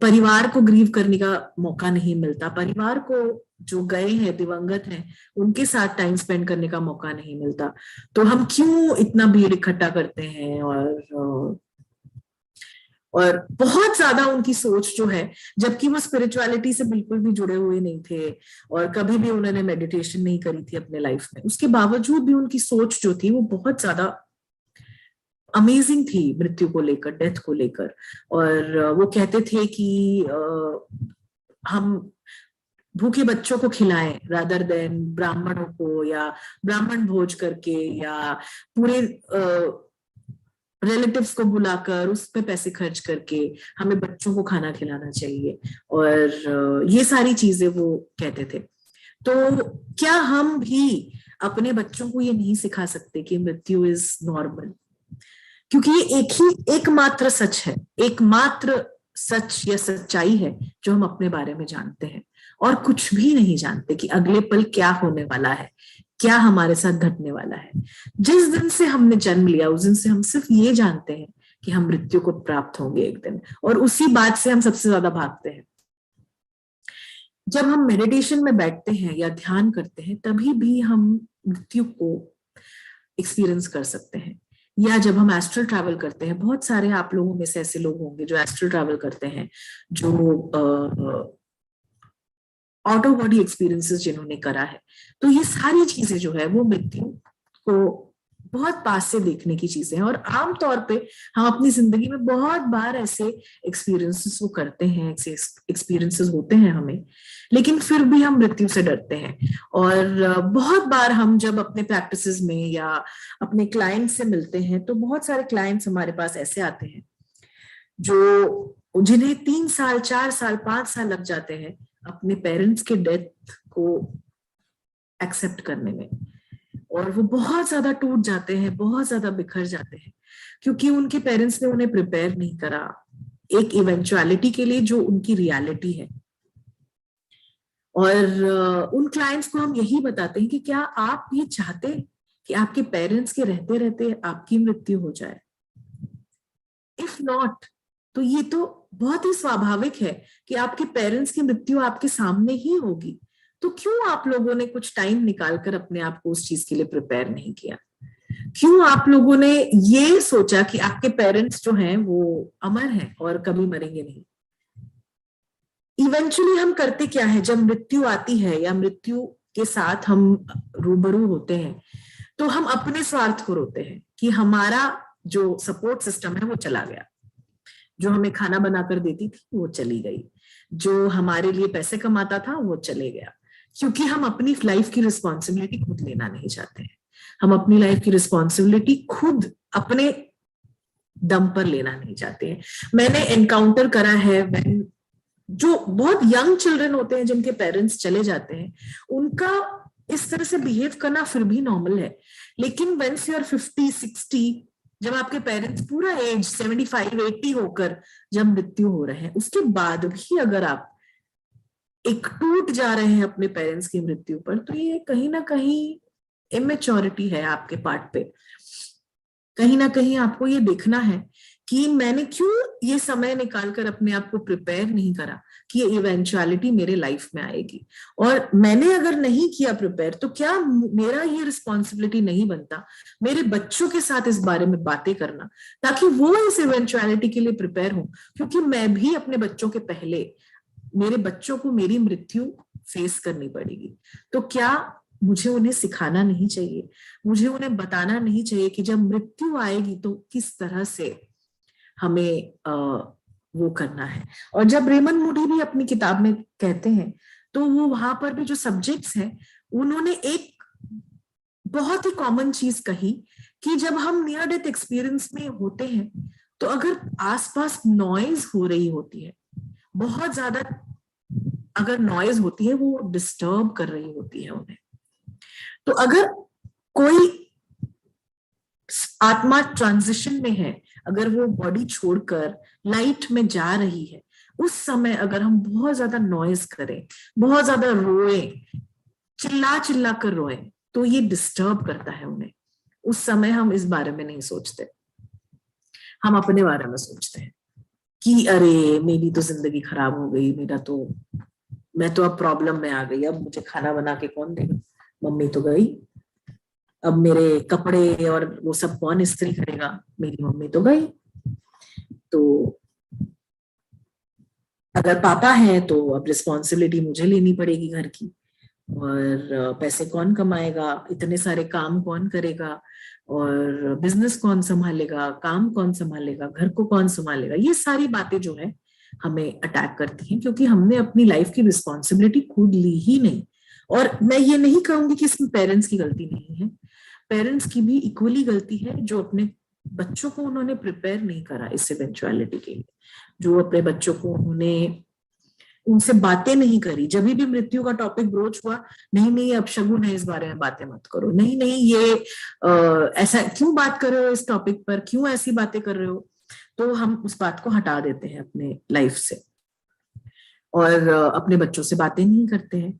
परिवार को ग्रीव करने का मौका नहीं मिलता, परिवार को जो गए हैं, दिवंगत हैं, उनके साथ टाइम स्पेंड करने का मौका नहीं मिलता, तो हम क्यों इतना भीड़ इकट्ठा करते हैं। और बहुत ज्यादा उनकी सोच जो है, जबकि वो स्पिरिचुअलिटी से बिल्कुल भी जुड़े हुए नहीं थे और कभी भी उन्होंने मेडिटेशन नहीं करी थी अपने लाइफ में, उसके बावजूद भी उनकी सोच जो थी वो बहुत ज्यादा अमेजिंग थी मृत्यु को लेकर, डेथ को लेकर। और वो कहते थे कि हम भूखे बच्चों को खिलाएं रादर देन ब्राह्मणों को, या ब्राह्मण भोज करके, या पूरे रिलेटिव्स को बुलाकर उस पे पैसे खर्च करके हमें बच्चों को खाना खिलाना चाहिए। और ये सारी चीजें वो कहते थे। तो क्या हम भी अपने बच्चों को ये नहीं सिखा सकते कि मृत्यु इज नॉर्मल? क्योंकि ये एकमात्र सच है, एकमात्र सच या सच्चाई है जो हम अपने बारे में जानते हैं, और कुछ भी नहीं जानते कि अगले पल क्या होने वाला है, क्या हमारे साथ घटने वाला है। जिस दिन से हमने जन्म लिया उस दिन से हम सिर्फ ये जानते हैं कि हम मृत्यु को प्राप्त होंगे एक दिन, और उसी बात से हम सबसे ज्यादा भागते हैं। जब हम मेडिटेशन में बैठते हैं या ध्यान करते हैं तभी भी हम मृत्यु को एक्सपीरियंस कर सकते हैं। या जब हम एस्ट्रल ट्रैवल करते हैं, बहुत सारे आप लोगों में से ऐसे लोग होंगे जो एस्ट्रल ट्रैवल करते हैं, जो आउट ऑफ बॉडी एक्सपीरियंसेस जिन्होंने करा है, तो ये सारी चीजें जो है वो मृत्यु को बहुत पास से देखने की चीजें हैं। और आमतौर पे हम अपनी जिंदगी में बहुत बार ऐसे एक्सपीरियंसेस वो करते हैं, ऐसे एक्सपीरियंसेस होते हैं हमें, लेकिन फिर भी हम मृत्यु से डरते हैं। और बहुत बार हम जब अपने प्रैक्टिसेस में या अपने क्लाइंट से मिलते हैं तो बहुत सारे क्लाइंट्स हमारे पास ऐसे आते हैं जो जिन्हें 3 साल 4 साल 5 साल लग जाते हैं अपने पेरेंट्स के डेथ को एक्सेप्ट करने में, और वो बहुत ज्यादा टूट जाते हैं, बहुत ज्यादा बिखर जाते हैं, क्योंकि उनके पेरेंट्स ने उन्हें प्रिपेयर नहीं करा एक इवेंचुअलिटी के लिए जो उनकी रियलिटी है। और उन क्लाइंट्स को हम यही बताते हैं कि क्या आप ये चाहते कि आपके पेरेंट्स के रहते रहते आपकी मृत्यु हो जाए? इफ नॉट, तो ये तो बहुत ही स्वाभाविक है कि आपके पेरेंट्स की मृत्यु आपके सामने ही होगी, तो क्यों आप लोगों ने कुछ टाइम निकालकर अपने आप को उस चीज के लिए प्रिपेयर नहीं किया? क्यों आप लोगों ने ये सोचा कि आपके पेरेंट्स जो हैं वो अमर हैं और कभी मरेंगे नहीं? इवेंचुअली हम करते क्या है, जब मृत्यु आती है या मृत्यु के साथ हम रूबरू होते हैं तो हम अपने स्वार्थ को रोते हैं कि हमारा जो सपोर्ट सिस्टम है वो चला गया, जो हमें खाना बनाकर देती थी वो चली गई, जो हमारे लिए पैसे कमाता था वो चले गया, क्योंकि हम अपनी लाइफ की रिस्पॉन्सिबिलिटी खुद लेना नहीं चाहते हैं। हम अपनी लाइफ की रिस्पॉन्सिबिलिटी खुद अपने दम पर लेना नहीं चाहते हैं। मैंने एनकाउंटर करा है जो बहुत यंग चिल्ड्रन होते हैं जिनके पेरेंट्स चले जाते हैं, उनका इस तरह से बिहेव करना फिर भी नॉर्मल है, लेकिन वंस यू आर 50-60, जब आपके पेरेंट्स पूरा एज 75-80 होकर जब मृत्यु हो रहे हैं, उसके बाद भी अगर आप एक टूट जा रहे हैं अपने पेरेंट्स की मृत्यु पर, तो ये कहीं ना कहीं इमेच्योरिटी है आपके पार्ट पे। कहीं ना कहीं आपको ये देखना है कि मैंने क्यों ये समय निकालकर अपने आप को प्रिपेयर नहीं करा कि ये इवेंचुअलिटी मेरे लाइफ में आएगी, और मैंने अगर नहीं किया प्रिपेयर तो क्या मेरा ये रिस्पॉन्सिबिलिटी नहीं बनता मेरे बच्चों के साथ इस बारे में बातें करना, ताकि वो इस इवेंचुअलिटी के लिए प्रिपेयर हो। क्योंकि मैं भी अपने बच्चों के पहले मेरे बच्चों को मेरी मृत्यु फेस करनी पड़ेगी, तो क्या मुझे उन्हें सिखाना नहीं चाहिए, मुझे उन्हें बताना नहीं चाहिए कि जब मृत्यु आएगी तो किस तरह से हमें वो करना है। और जब रेमंड मूडी भी अपनी किताब में कहते हैं, तो वो वहां पर भी जो सब्जेक्ट्स हैं, उन्होंने एक बहुत ही कॉमन चीज कही कि जब हम नियर डेथ एक्सपीरियंस में होते हैं, तो अगर आसपास नॉइज हो रही होती है, बहुत ज्यादा अगर नॉइज होती है, वो डिस्टर्ब कर रही होती है उन्हें, तो अगर कोई आत्मा ट्रांजिशन में है, अगर वो बॉडी छोड़कर लाइट में जा रही है, उस समय अगर हम बहुत ज्यादा नॉइज करें, बहुत ज्यादा रोए, चिल्ला चिल्ला कर रोए, तो ये डिस्टर्ब करता है उन्हें। उस समय हम इस बारे में नहीं सोचते, हम अपने बारे में सोचते हैं कि अरे मेरी तो जिंदगी खराब हो गई, मैं तो अब प्रॉब्लम में आ गई, अब मुझे खाना बना के कौन देगा, मम्मी तो गई, अब मेरे कपड़े और वो सब कौन इस्त्री करेगा, मेरी मम्मी तो गई, तो अगर पापा है तो अब रिस्पॉन्सिबिलिटी मुझे लेनी पड़ेगी घर की, और पैसे कौन कमाएगा, इतने सारे काम कौन करेगा, और बिजनेस कौन संभालेगा, काम कौन संभालेगा, घर को कौन संभालेगा। ये सारी बातें जो है हमें अटैक करती हैं, क्योंकि हमने अपनी लाइफ की रिस्पॉन्सिबिलिटी खुद ली ही नहीं। और मैं ये नहीं कहूंगी कि इसमें पेरेंट्स की गलती नहीं है, पेरेंट्स की भी इक्वली गलती है, जो अपने बच्चों को उन्होंने प्रिपेयर नहीं करा इस इवेंचुअलिटी के लिए, जो अपने बच्चों को उन्होंने उनसे बातें नहीं करी। जब भी मृत्यु का टॉपिक ब्रोच हुआ, नहीं नहीं अब शगुन है, इस बारे में बातें मत करो, नहीं नहीं ये ऐसा क्यों बात कर रहे हो, इस टॉपिक पर क्यों ऐसी बातें कर रहे हो, तो हम उस बात को हटा देते हैं अपने लाइफ से, और अपने बच्चों से बातें नहीं करते हैं।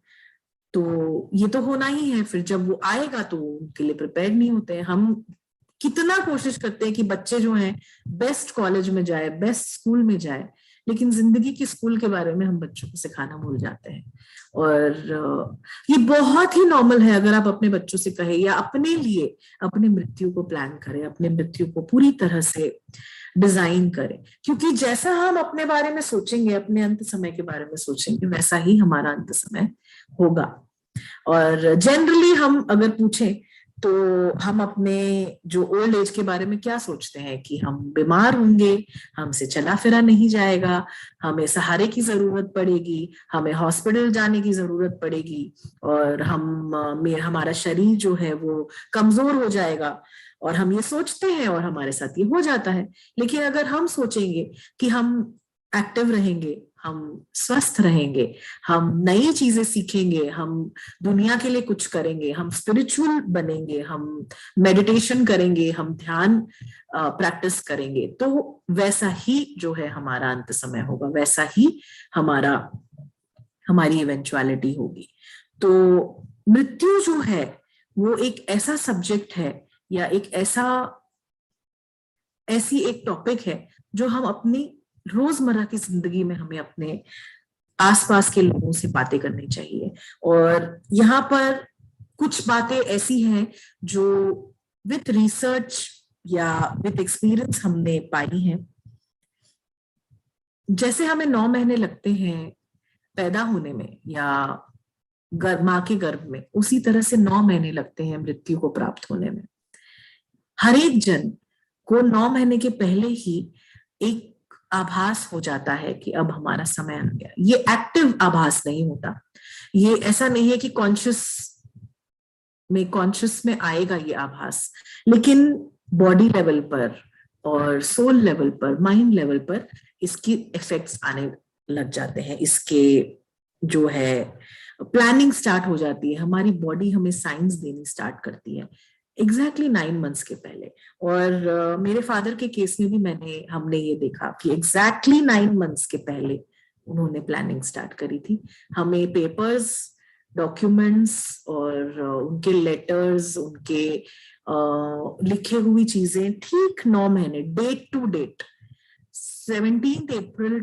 तो ये तो होना ही है, फिर जब वो आएगा तो उनके लिए प्रिपेयर नहीं होते हैं। हम कितना कोशिश करते हैं कि बच्चे जो हैं बेस्ट कॉलेज में जाए, बेस्ट स्कूल में जाए, लेकिन जिंदगी के स्कूल के बारे में हम बच्चों को सिखाना भूल जाते हैं। और ये बहुत ही नॉर्मल है, अगर आप अपने बच्चों से कहें या अपने लिए अपनी मृत्यु को प्लान करें, अपने मृत्यु को पूरी तरह से डिजाइन करें, क्योंकि जैसा हम अपने बारे में सोचेंगे, अपने अंत समय के बारे में सोचेंगे, वैसा ही हमारा अंत समय होगा। और जनरली हम अगर पूछें तो हम अपने जो ओल्ड एज के बारे में क्या सोचते हैं कि हम बीमार होंगे, हमसे चला फिरा नहीं जाएगा, हमें सहारे की जरूरत पड़ेगी, हमें हॉस्पिटल जाने की जरूरत पड़ेगी, और हमारा शरीर जो है वो कमजोर हो जाएगा, और हम ये सोचते हैं और हमारे साथ ये हो जाता है। लेकिन अगर हम सोचेंगे कि हम एक्टिव रहेंगे, हम स्वस्थ रहेंगे, हम नई चीजें सीखेंगे, हम दुनिया के लिए कुछ करेंगे, हम स्पिरिचुअल बनेंगे, हम मेडिटेशन करेंगे, हम ध्यान प्रैक्टिस करेंगे, तो वैसा ही जो है हमारा अंत समय होगा, वैसा ही हमारी इवेंचुअलिटी होगी। तो मृत्यु जो है वो एक ऐसा सब्जेक्ट है, या ऐसी एक टॉपिक है जो हम अपनी रोजमर्रा की जिंदगी में हमें अपने आसपास के लोगों से बातें करनी चाहिए। और यहाँ पर कुछ बातें ऐसी हैं जो विथ रिसर्च या विथ एक्सपीरियंस हमने पाई हैं। जैसे हमें 9 महीने लगते हैं पैदा होने में या माँ के गर्भ में, उसी तरह से 9 महीने लगते हैं मृत्यु को प्राप्त होने में। हर एक जन को 9 महीने के पहले ही एक आभास हो जाता है कि अब हमारा समय आ गया। ये एक्टिव आभास नहीं होता, ये ऐसा नहीं है कि कॉन्शियस में आएगा ये आभास, लेकिन बॉडी लेवल पर और सोल लेवल पर, माइंड लेवल पर इसकी इफेक्ट्स आने लग जाते हैं। इसके जो है प्लानिंग स्टार्ट हो जाती है, हमारी बॉडी हमें साइंस देनी स्टार्ट करती है एग्जैक्टली 9 मंथ्स के पहले। और मेरे फादर के केस में भी हमने ये देखा कि एग्जैक्टली 9 मंथ्स के पहले उन्होंने प्लानिंग स्टार्ट करी थी। हमें पेपर्स, डॉक्यूमेंट्स और उनके लेटर्स, उनके लिखे हुई चीजें ठीक 9 महीने डेट टू डेट 17 अप्रैल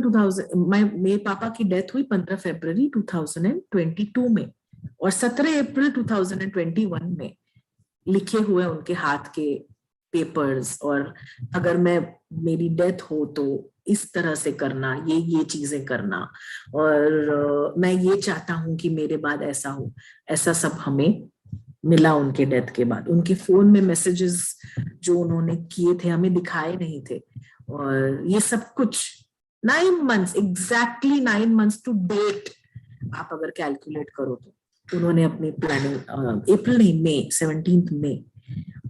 2000 मेरे पापा की डेथ हुई 15 फरवरी 2022 में, और 17 अप्रैल 2021 में लिखे हुए उनके हाथ के पेपर्स, और अगर मेरी डेथ हो तो इस तरह से करना, ये चीजें करना, और मैं ये चाहता हूं कि मेरे बाद ऐसा हो, ऐसा सब हमें मिला उनके डेथ के बाद। उनके फोन में मैसेजेस जो उन्होंने किए थे हमें दिखाए नहीं थे, और ये सब कुछ 9 months, exactly 9 months to date आप अगर कैलकुलेट करो तो उन्होंने अपनी प्लानिंग अप्रैल नहीं, मई 17 मई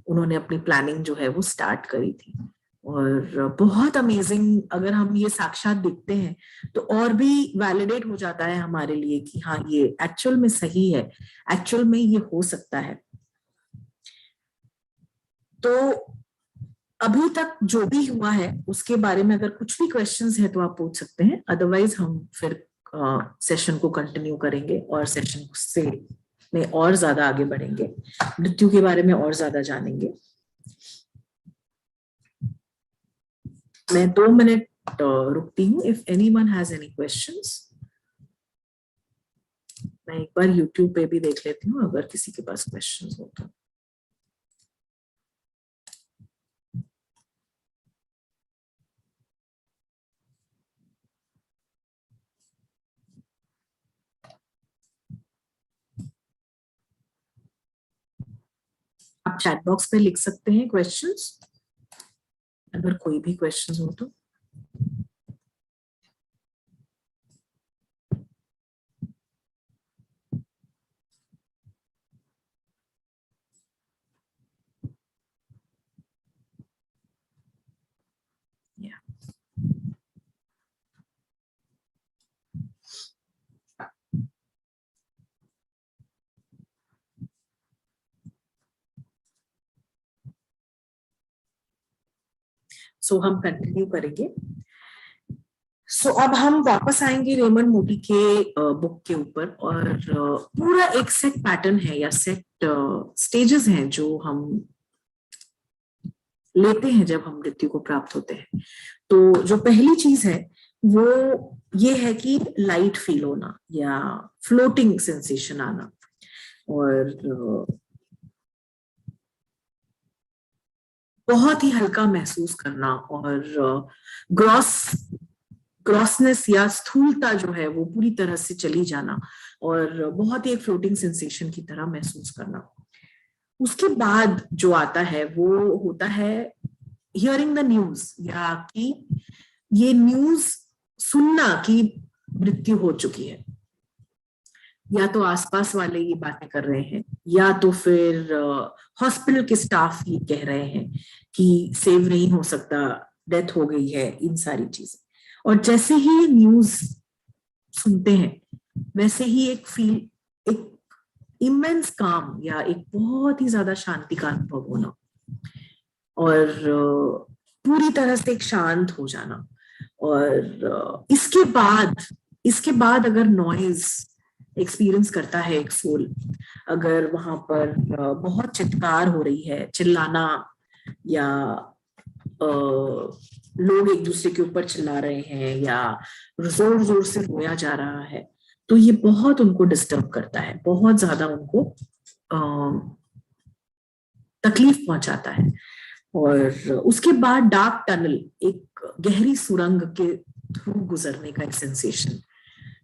उन्होंने अपनी प्लानिंग जो है वो स्टार्ट करी थी। और बहुत अमेजिंग, अगर हम ये साक्षात दिखते हैं तो और भी वैलिडेट हो जाता है हमारे लिए कि हाँ ये एक्चुअल में सही है, एक्चुअल में ये हो सकता है। तो अभी तक जो भी हुआ है उसके बारे में अगर कुछ भी क्वेश्चंस है तो आप पूछ सकते हैं, अदरवाइज हम फिर सेशन को कंटिन्यू करेंगे और सेशन से में और ज्यादा आगे बढ़ेंगे, मृत्यु के बारे में और ज्यादा जानेंगे। मैं 2 मिनट रुकती हूँ, if anyone has any questions. मैं एक बार यूट्यूब पे भी देख लेती हूँ अगर किसी के पास क्वेश्चंस हो तो। आप चैट बॉक्स पे लिख सकते हैं क्वेश्चंस, अगर कोई भी क्वेश्चंस हो तो। सो हम कंटिन्यू करेंगे। अब हम वापस आएंगे रेमंड मोडी के बुक के ऊपर, और पूरा एक सेट पैटर्न है या सेट स्टेजेस हैं जो हम लेते हैं जब हम मृत्यु को प्राप्त होते हैं। तो जो पहली चीज है वो ये है कि लाइट फील होना या फ्लोटिंग सेंसेशन आना, और बहुत ही हल्का महसूस करना, और ग्रॉसनेस या स्थूलता जो है वो पूरी तरह से चली जाना, और बहुत ही एक फ्लोटिंग सेंसेशन की तरह महसूस करना। उसके बाद जो आता है वो होता है हियरिंग द न्यूज, या कि ये न्यूज सुनना कि मृत्यु हो चुकी है, या तो आसपास वाले ये बातें कर रहे हैं, या तो फिर हॉस्पिटल के स्टाफ ये कह रहे हैं कि सेव नहीं हो सकता, डेथ हो गई है, इन सारी चीजें। और जैसे ही न्यूज सुनते हैं वैसे ही एक इमेंस काम या एक बहुत ही ज्यादा शांति का अनुभव होना, और पूरी तरह से एक शांत हो जाना। और इसके बाद अगर नॉइज एक्सपीरियंस करता है एक सोल, अगर वहां पर बहुत चित्कार हो रही है, चिल्लाना, या लोग एक दूसरे के ऊपर चिल्ला रहे हैं, या जोर जोर से रोया जा रहा है, तो ये बहुत उनको डिस्टर्ब करता है, बहुत ज्यादा उनको तकलीफ पहुंचाता है। और उसके बाद डार्क टनल, एक गहरी सुरंग के थ्रू गुजरने का एक सेंसेशन,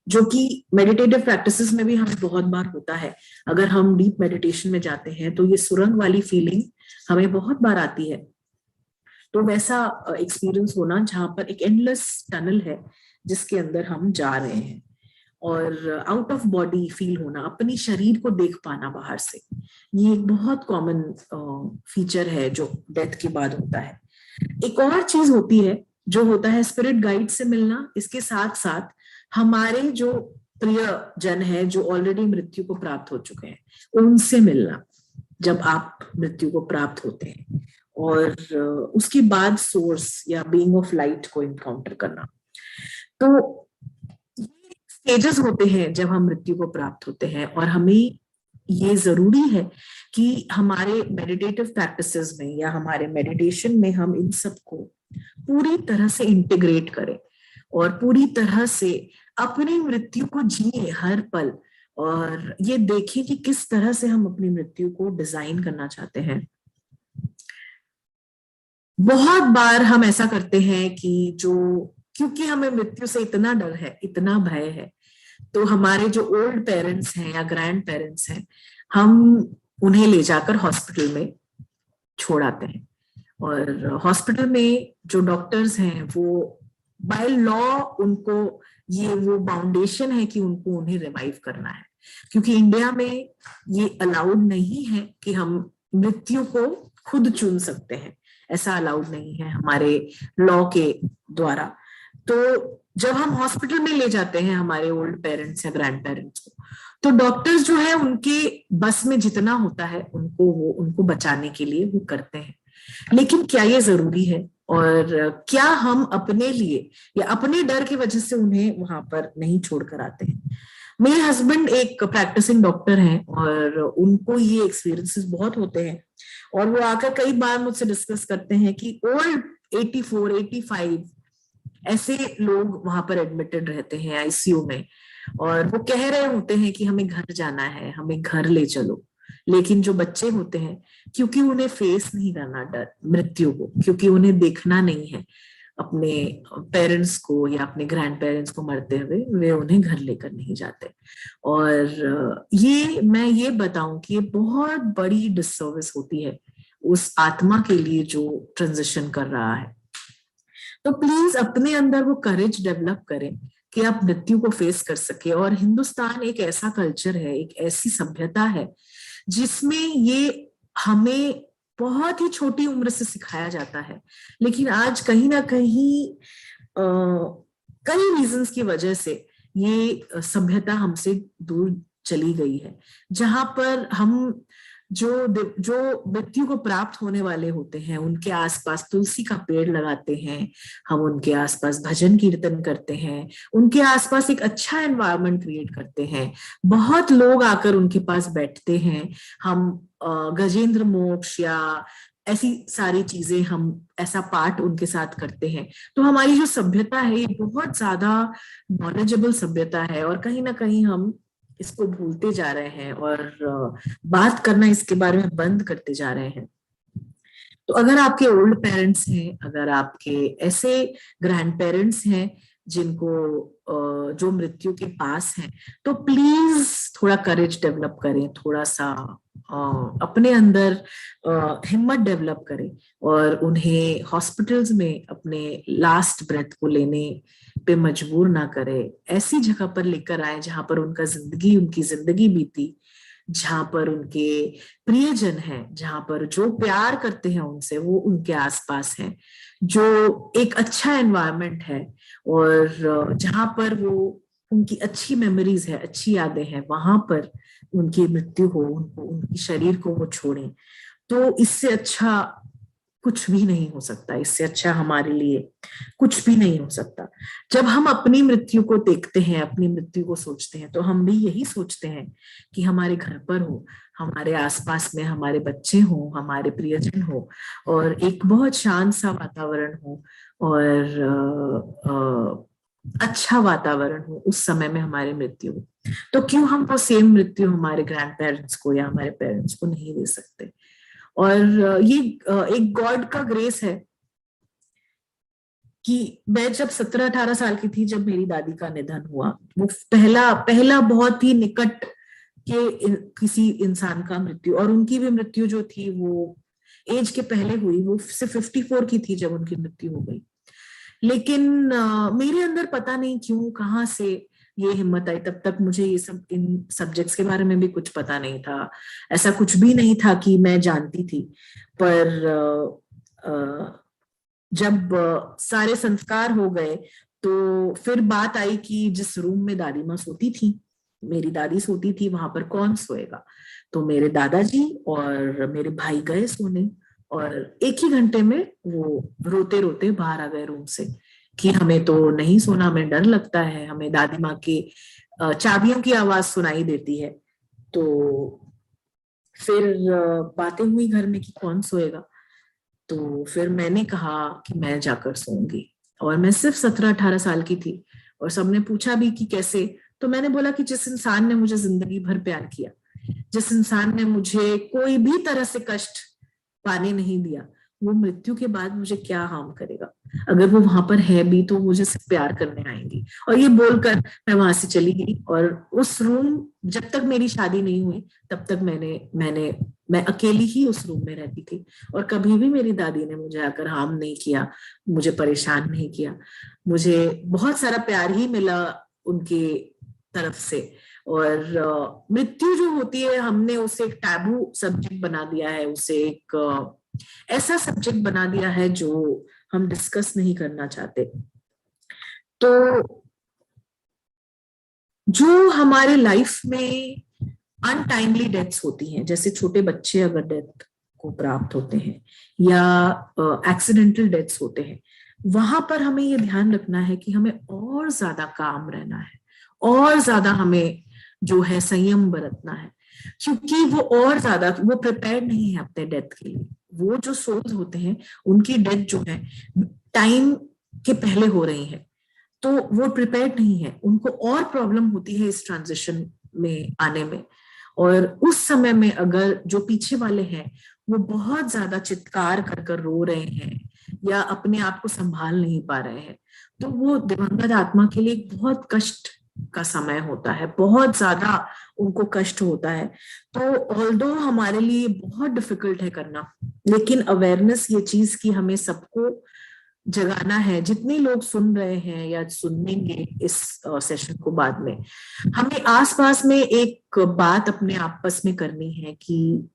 जो कि मेडिटेटिव प्रैक्टिसेस में भी हमें बहुत बार होता है। अगर हम डीप मेडिटेशन में जाते हैं तो ये सुरंग वाली फीलिंग हमें बहुत बार आती है। तो वैसा एक्सपीरियंस होना जहां पर एक एंडलेस टनल है जिसके अंदर हम जा रहे हैं, और आउट ऑफ बॉडी फील होना, अपनी शरीर को देख पाना बाहर से, ये एक बहुत कॉमन फीचर है जो डेथ के बाद होता है। एक और चीज होती है जो होता है स्पिरिट गाइड से मिलना, इसके साथ साथ हमारे जो प्रिय जन है जो ऑलरेडी मृत्यु को प्राप्त हो चुके हैं उनसे मिलना जब आप मृत्यु को प्राप्त होते हैं, और उसके बाद सोर्स या बीइंग ऑफ लाइट को इनकाउंटर करना। तो स्टेजेस होते हैं जब हम मृत्यु को प्राप्त होते हैं, और हमें ये जरूरी है कि हमारे मेडिटेटिव प्रैक्टिसेस में या हमारे मेडिटेशन में हम इन सबको पूरी तरह से इंटीग्रेट करें, और पूरी तरह से अपनी मृत्यु को जिए हर पल, और ये देखें कि किस तरह से हम अपनी मृत्यु को डिजाइन करना चाहते हैं। बहुत बार हम ऐसा करते हैं कि जो, क्योंकि हमें मृत्यु से इतना डर है, इतना भय है, तो हमारे जो ओल्ड पेरेंट्स हैं या ग्रैंड पेरेंट्स हैं, हम उन्हें ले जाकर हॉस्पिटल में छोड़ आते हैं। और हॉस्पिटल में जो डॉक्टर्स हैं वो बाय लॉ उनको, ये वो बाउंडेशन है कि उनको उन्हें रिवाइव करना है, क्योंकि इंडिया में ये अलाउड नहीं है कि हम मृत्यु को खुद चुन सकते हैं, ऐसा अलाउड नहीं है हमारे लॉ के द्वारा। तो जब हम हॉस्पिटल में ले जाते हैं हमारे ओल्ड पेरेंट्स या ग्रैंड पेरेंट्स को, तो डॉक्टर्स जो है उनके बस में जितना होता है उनको बचाने के लिए वो करते हैं। लेकिन क्या ये जरूरी है, और क्या हम अपने लिए या अपने डर की वजह से उन्हें वहां पर नहीं छोड़कर आते हैं? मेरे हस्बैंड एक प्रैक्टिसिंग डॉक्टर हैं और उनको ये एक्सपीरियंसेस बहुत होते हैं, और वो आकर कई बार मुझसे डिस्कस करते हैं कि ओल्ड 84, 85 ऐसे लोग वहां पर एडमिटेड रहते हैं आईसीयू में, और वो कह रहे होते हैं कि हमें घर जाना है, हमें घर ले चलो। लेकिन जो बच्चे होते हैं, क्योंकि उन्हें फेस नहीं करना डर मृत्यु को, क्योंकि उन्हें देखना नहीं है अपने पेरेंट्स को या अपने ग्रैंड पेरेंट्स को मरते हुए, वे उन्हें घर लेकर नहीं जाते। और ये मैं ये बताऊं कि ये बहुत बड़ी डिससर्विस होती है उस आत्मा के लिए जो ट्रांजिशन कर रहा है। तो प्लीज अपने अंदर वो करेज डेवलप करें कि आप मृत्यु को फेस कर सके। और हिंदुस्तान एक ऐसा कल्चर है, एक ऐसी सभ्यता है जिसमें ये हमें बहुत ही छोटी उम्र से सिखाया जाता है। लेकिन आज कहीं ना कहीं कई रीजंस की वजह से ये सभ्यता हमसे दूर चली गई है, जहां पर हम जो मृत्यु को प्राप्त होने वाले होते हैं उनके आसपास तुलसी का पेड़ लगाते हैं, हम उनके आसपास भजन कीर्तन करते हैं, उनके आसपास एक अच्छा एनवायरनमेंट क्रिएट करते हैं, बहुत लोग आकर उनके पास बैठते हैं, हम गजेंद्र मोक्ष या ऐसी सारी चीजें, हम ऐसा पाठ उनके साथ करते हैं। तो हमारी जो सभ्यता है ये बहुत ज्यादा नॉलेजेबल सभ्यता है, और कहीं ना कहीं हम इसको भूलते जा रहे हैं और बात करना इसके बारे में बंद करते जा रहे हैं। तो अगर आपके ओल्ड पेरेंट्स हैं, अगर आपके ऐसे ग्रैंड पेरेंट्स हैं जिनको जो मृत्यु के पास हैं, तो प्लीज थोड़ा करेज डेवलप करें, थोड़ा सा अपने अंदर हिम्मत डेवलप करें, और उन्हें हॉस्पिटल्स में अपने लास्ट ब्रेथ को लेने पे मजबूर ना करें। ऐसी जगह पर लेकर आए जहां पर उनकी जिंदगी बीती, जहां पर उनके प्रियजन हैं, जहां पर जो प्यार करते हैं उनसे वो उनके आसपास हैं, जो एक अच्छा एनवायरनमेंट है, और जहां पर वो उनकी अच्छी मेमोरीज है, अच्छी यादें हैं, वहां पर उनकी मृत्यु हो, उनको उनकी शरीर को वो छोड़ें। तो इससे अच्छा कुछ भी नहीं हो सकता, इससे अच्छा हमारे लिए कुछ भी नहीं हो सकता। जब हम अपनी मृत्यु को देखते हैं, अपनी मृत्यु को सोचते हैं, तो हम भी यही सोचते हैं कि हमारे घर पर हो, हमारे आसपास में हमारे बच्चे हो, हमारे प्रियजन हो, और एक बहुत शांत सा वातावरण हो, और अच्छा वातावरण हो उस समय में हमारी मृत्यु हो। तो क्यों हम वो सेम मृत्यु हमारे ग्रैंड पेरेंट्स को या हमारे पेरेंट्स को नहीं दे सकते? और ये एक गॉड का ग्रेस है कि मैं जब 17-18 साल की थी, जब मेरी दादी का निधन हुआ, वो पहला पहला बहुत ही निकट के किसी इंसान का मृत्यु, और उनकी भी मृत्यु जो थी वो एज के पहले हुई, वो सिर्फ 54 की थी जब उनकी मृत्यु हो गई। लेकिन मेरे अंदर पता नहीं क्यों, कहाँ से ये हिम्मत आई। तब तक मुझे ये सब इन सब्जेक्ट्स के बारे में भी कुछ पता नहीं था, ऐसा कुछ भी नहीं था कि मैं जानती थी। पर जब सारे संस्कार हो गए, तो फिर बात आई कि जिस रूम में दादी माँ सोती थी, मेरी दादी सोती थी, वहां पर कौन सोएगा? तो मेरे दादाजी और मेरे भाई गए सोने, और एक ही घंटे में वो रोते रोते बाहर आ गए रूम से कि हमें तो नहीं सोना, हमें डर लगता है, हमें दादी माँ की चाबियों की आवाज सुनाई देती है। तो फिर बातें हुई घर में कि कौन सोएगा। तो फिर मैंने कहा कि मैं जाकर सोऊंगी, और मैं सिर्फ 17-18 साल की थी, और सबने पूछा भी कि कैसे। तो मैंने बोला कि जिस इंसान ने मुझे जिंदगी भर प्यार किया, जिस इंसान ने मुझे कोई भी तरह से कष्ट पाने नहीं दिया, वो मृत्यु के बाद मुझे क्या हार्म करेगा, अगर वो वहां पर है भी तो मुझे सिर्फ प्यार करने आएंगी। और ये बोलकर मैं वहां से चली गई, और उस रूम, जब तक मेरी शादी नहीं हुई तब तक मैं अकेली ही उस रूम में रहती थी, और कभी भी मेरी दादी ने मुझे आकर हार्म नहीं किया, मुझे परेशान नहीं किया। मुझे बहुत सारा प्यार ही मिला उनके तरफ से। और मृत्यु जो होती है, हमने उसे एक टैबू सब्जेक्ट बना दिया है, उसे एक ऐसा सब्जेक्ट बना दिया है जो हम डिस्कस नहीं करना चाहते। तो जो हमारे लाइफ में अनटाइमली डेथ्स होती हैं, जैसे छोटे बच्चे अगर डेथ को प्राप्त होते हैं या एक्सीडेंटल डेथ्स होते हैं, वहां पर हमें ये ध्यान रखना है कि हमें और ज्यादा काम रहना है, और ज्यादा हमें जो है संयम बरतना है, क्योंकि वो और ज्यादा वो प्रिपेयर्ड नहीं है अपने डेथ के लिए। वो जो सोल्स होते हैं उनकी डेथ जो है टाइम के पहले हो रही है, तो वो प्रिपेयर्ड नहीं है, उनको और प्रॉब्लम होती है इस ट्रांजिशन में आने में। और उस समय में अगर जो पीछे वाले हैं वो बहुत ज्यादा चित्कार कर कर रो रहे हैं या अपने आप को संभाल नहीं पा रहे हैं, तो वो दिवंगत आत्मा के लिए एक बहुत कष्ट का समय होता है, बहुत ज्यादा उनको कष्ट होता है। तो ऑल्दो हमारे लिए बहुत डिफिकल्ट है करना, लेकिन अवेयरनेस ये चीज की हमें सबको जगाना है। जितने लोग सुन रहे हैं या सुनेंगे इस सेशन को बाद में, हमें आसपास में एक बात अपने आपस में करनी है कि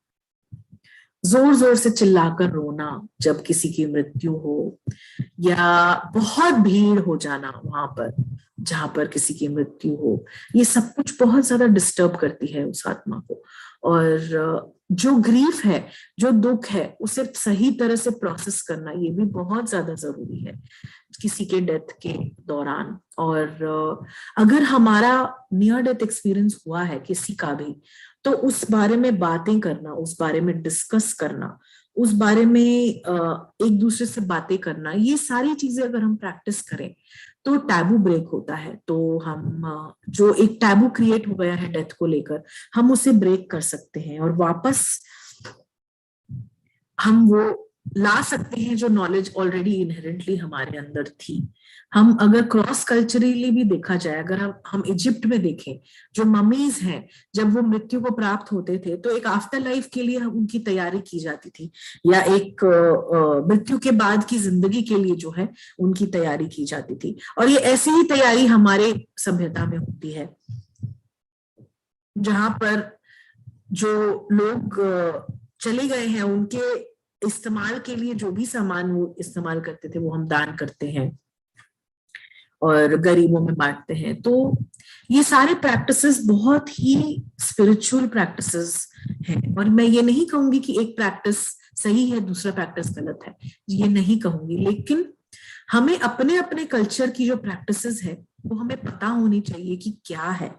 जोर जोर से चिल्लाकर रोना जब किसी की मृत्यु हो, या बहुत भीड़ हो जाना वहां पर जहां पर किसी की मृत्यु हो, ये सब कुछ बहुत ज्यादा डिस्टर्ब करती है उस आत्मा को। और जो ग्रीफ है, जो दुख है, उसे सही तरह से प्रोसेस करना ये भी बहुत ज्यादा जरूरी है किसी के डेथ के दौरान। और अगर हमारा नियर डेथ एक्सपीरियंस हुआ है किसी का भी, तो उस बारे में बातें करना, उस बारे में डिस्कस करना, उस बारे में एक दूसरे से बातें करना, ये सारी चीजें अगर हम प्रैक्टिस करें तो टैबू ब्रेक होता है। तो हम जो एक टैबू क्रिएट हो गया है डेथ को लेकर, हम उसे ब्रेक कर सकते हैं और वापस हम वो ला सकते हैं जो नॉलेज ऑलरेडी इनहेरेंटली हमारे अंदर थी। हम अगर क्रॉस कल्चरली भी देखा जाए, अगर हम इजिप्ट में देखें, जो ममीज हैं जब वो मृत्यु को प्राप्त होते थे तो एक आफ्टर लाइफ के लिए उनकी तैयारी की जाती थी, या एक मृत्यु के बाद की जिंदगी के लिए जो है उनकी तैयारी की जाती थी। और ये ऐसी ही तैयारी हमारे सभ्यता में होती है, जहां पर जो लोग चले गए हैं उनके इस्तेमाल के लिए जो भी सामान वो इस्तेमाल करते थे वो हम दान करते हैं और गरीबों में बांटते हैं। तो ये सारे प्रैक्टिसेस बहुत ही स्पिरिचुअल प्रैक्टिसेस हैं, और मैं ये नहीं कहूंगी कि एक प्रैक्टिस सही है दूसरा प्रैक्टिस गलत है, ये नहीं कहूंगी, लेकिन हमें अपने अपने कल्चर की जो प्रैक्टिसेस है वो हमें पता होनी चाहिए कि क्या है,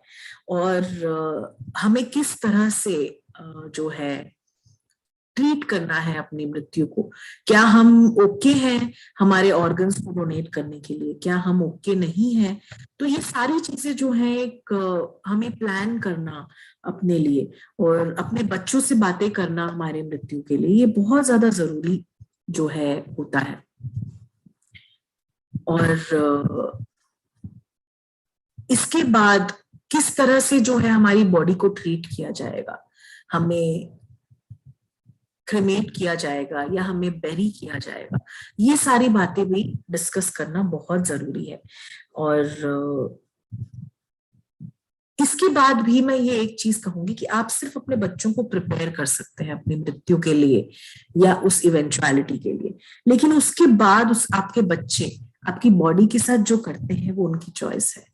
और हमें किस तरह से जो है ट्रीट करना है अपनी मृत्यु को। क्या हम ओके हैं हमारे ऑर्गन्स को डोनेट करने के लिए, क्या हम ओके नहीं है? तो ये सारी चीजें जो है एक हमें प्लान करना अपने लिए, और अपने बच्चों से बातें करना हमारे मृत्यु के लिए, ये बहुत ज्यादा जरूरी जो है होता है। और इसके बाद किस तरह से जो है हमारी बॉडी को ट्रीट किया जाएगा, हमें क्रिमेट किया जाएगा या हमें बेरी किया जाएगा, ये सारी बातें भी डिस्कस करना बहुत जरूरी है। और इसके बाद भी मैं ये एक चीज कहूंगी कि आप सिर्फ अपने बच्चों को प्रिपेयर कर सकते हैं अपनी मृत्यु के लिए या उस इवेंचुअलिटी के लिए, लेकिन उसके बाद उस आपके बच्चे आपकी बॉडी के साथ जो करते हैं वो उनकी चॉइस है।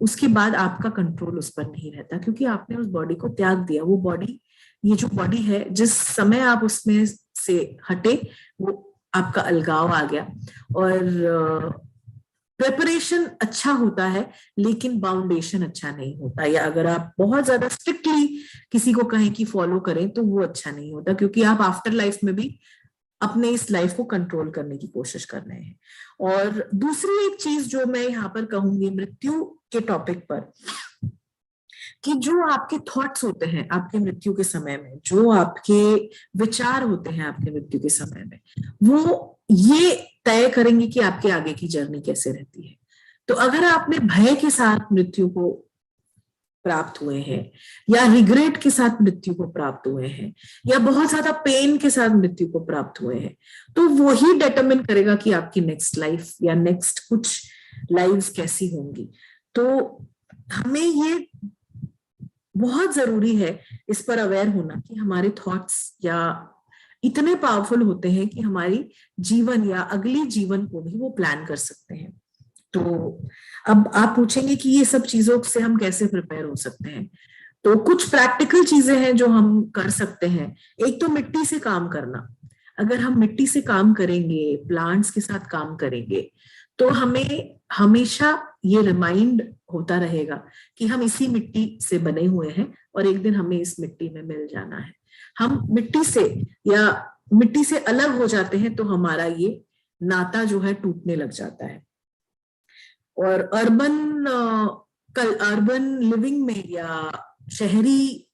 उसके बाद आपका कंट्रोल उस पर नहीं रहता, क्योंकि आपने उस बॉडी को त्याग दिया। वो बॉडी, ये जो बॉडी है, जिस समय आप उसमें से हटे वो आपका अलगाव आ गया। और प्रिपरेशन अच्छा होता है लेकिन बाउंडेशन अच्छा नहीं होता, या अगर आप बहुत ज्यादा स्ट्रिक्टली किसी को कहें कि फॉलो करें तो वो अच्छा नहीं होता, क्योंकि आप आफ्टर लाइफ में भी अपने इस लाइफ को कंट्रोल करने की कोशिश कर रहे हैं। और दूसरी एक चीज जो मैं यहाँ पर कहूंगी मृत्यु के टॉपिक पर, कि जो आपके थॉट्स होते हैं आपके मृत्यु के समय में, जो आपके विचार होते हैं आपके मृत्यु के समय में, वो ये तय करेंगे कि आपके आगे की जर्नी कैसे रहती है। तो अगर आपने भय के साथ मृत्यु को प्राप्त हुए हैं, या रिग्रेट के साथ मृत्यु को प्राप्त हुए हैं, या बहुत ज्यादा पेन के साथ मृत्यु को प्राप्त हुए हैं, तो वो ही डिटरमिन करेगा कि आपकी नेक्स्ट लाइफ या नेक्स्ट कुछ लाइफ कैसी होंगी। तो हमें ये बहुत जरूरी है इस पर अवेयर होना कि हमारे थॉट्स या इतने पावरफुल होते हैं कि हमारी जीवन या अगली जीवन को भी वो प्लान कर सकते हैं। तो अब आप पूछेंगे कि ये सब चीजों से हम कैसे प्रिपेयर हो सकते हैं। तो कुछ प्रैक्टिकल चीजें हैं जो हम कर सकते हैं। एक तो मिट्टी से काम करना। अगर हम मिट्टी से काम करेंगे, प्लांट्स के साथ काम करेंगे, तो हमें हमेशा ये रिमाइंड होता रहेगा कि हम इसी मिट्टी से बने हुए हैं और एक दिन हमें इस मिट्टी में मिल जाना है। हम मिट्टी से या मिट्टी से अलग हो जाते हैं तो हमारा ये नाता जो है टूटने लग जाता है। और अर्बन लिविंग में या शहरी,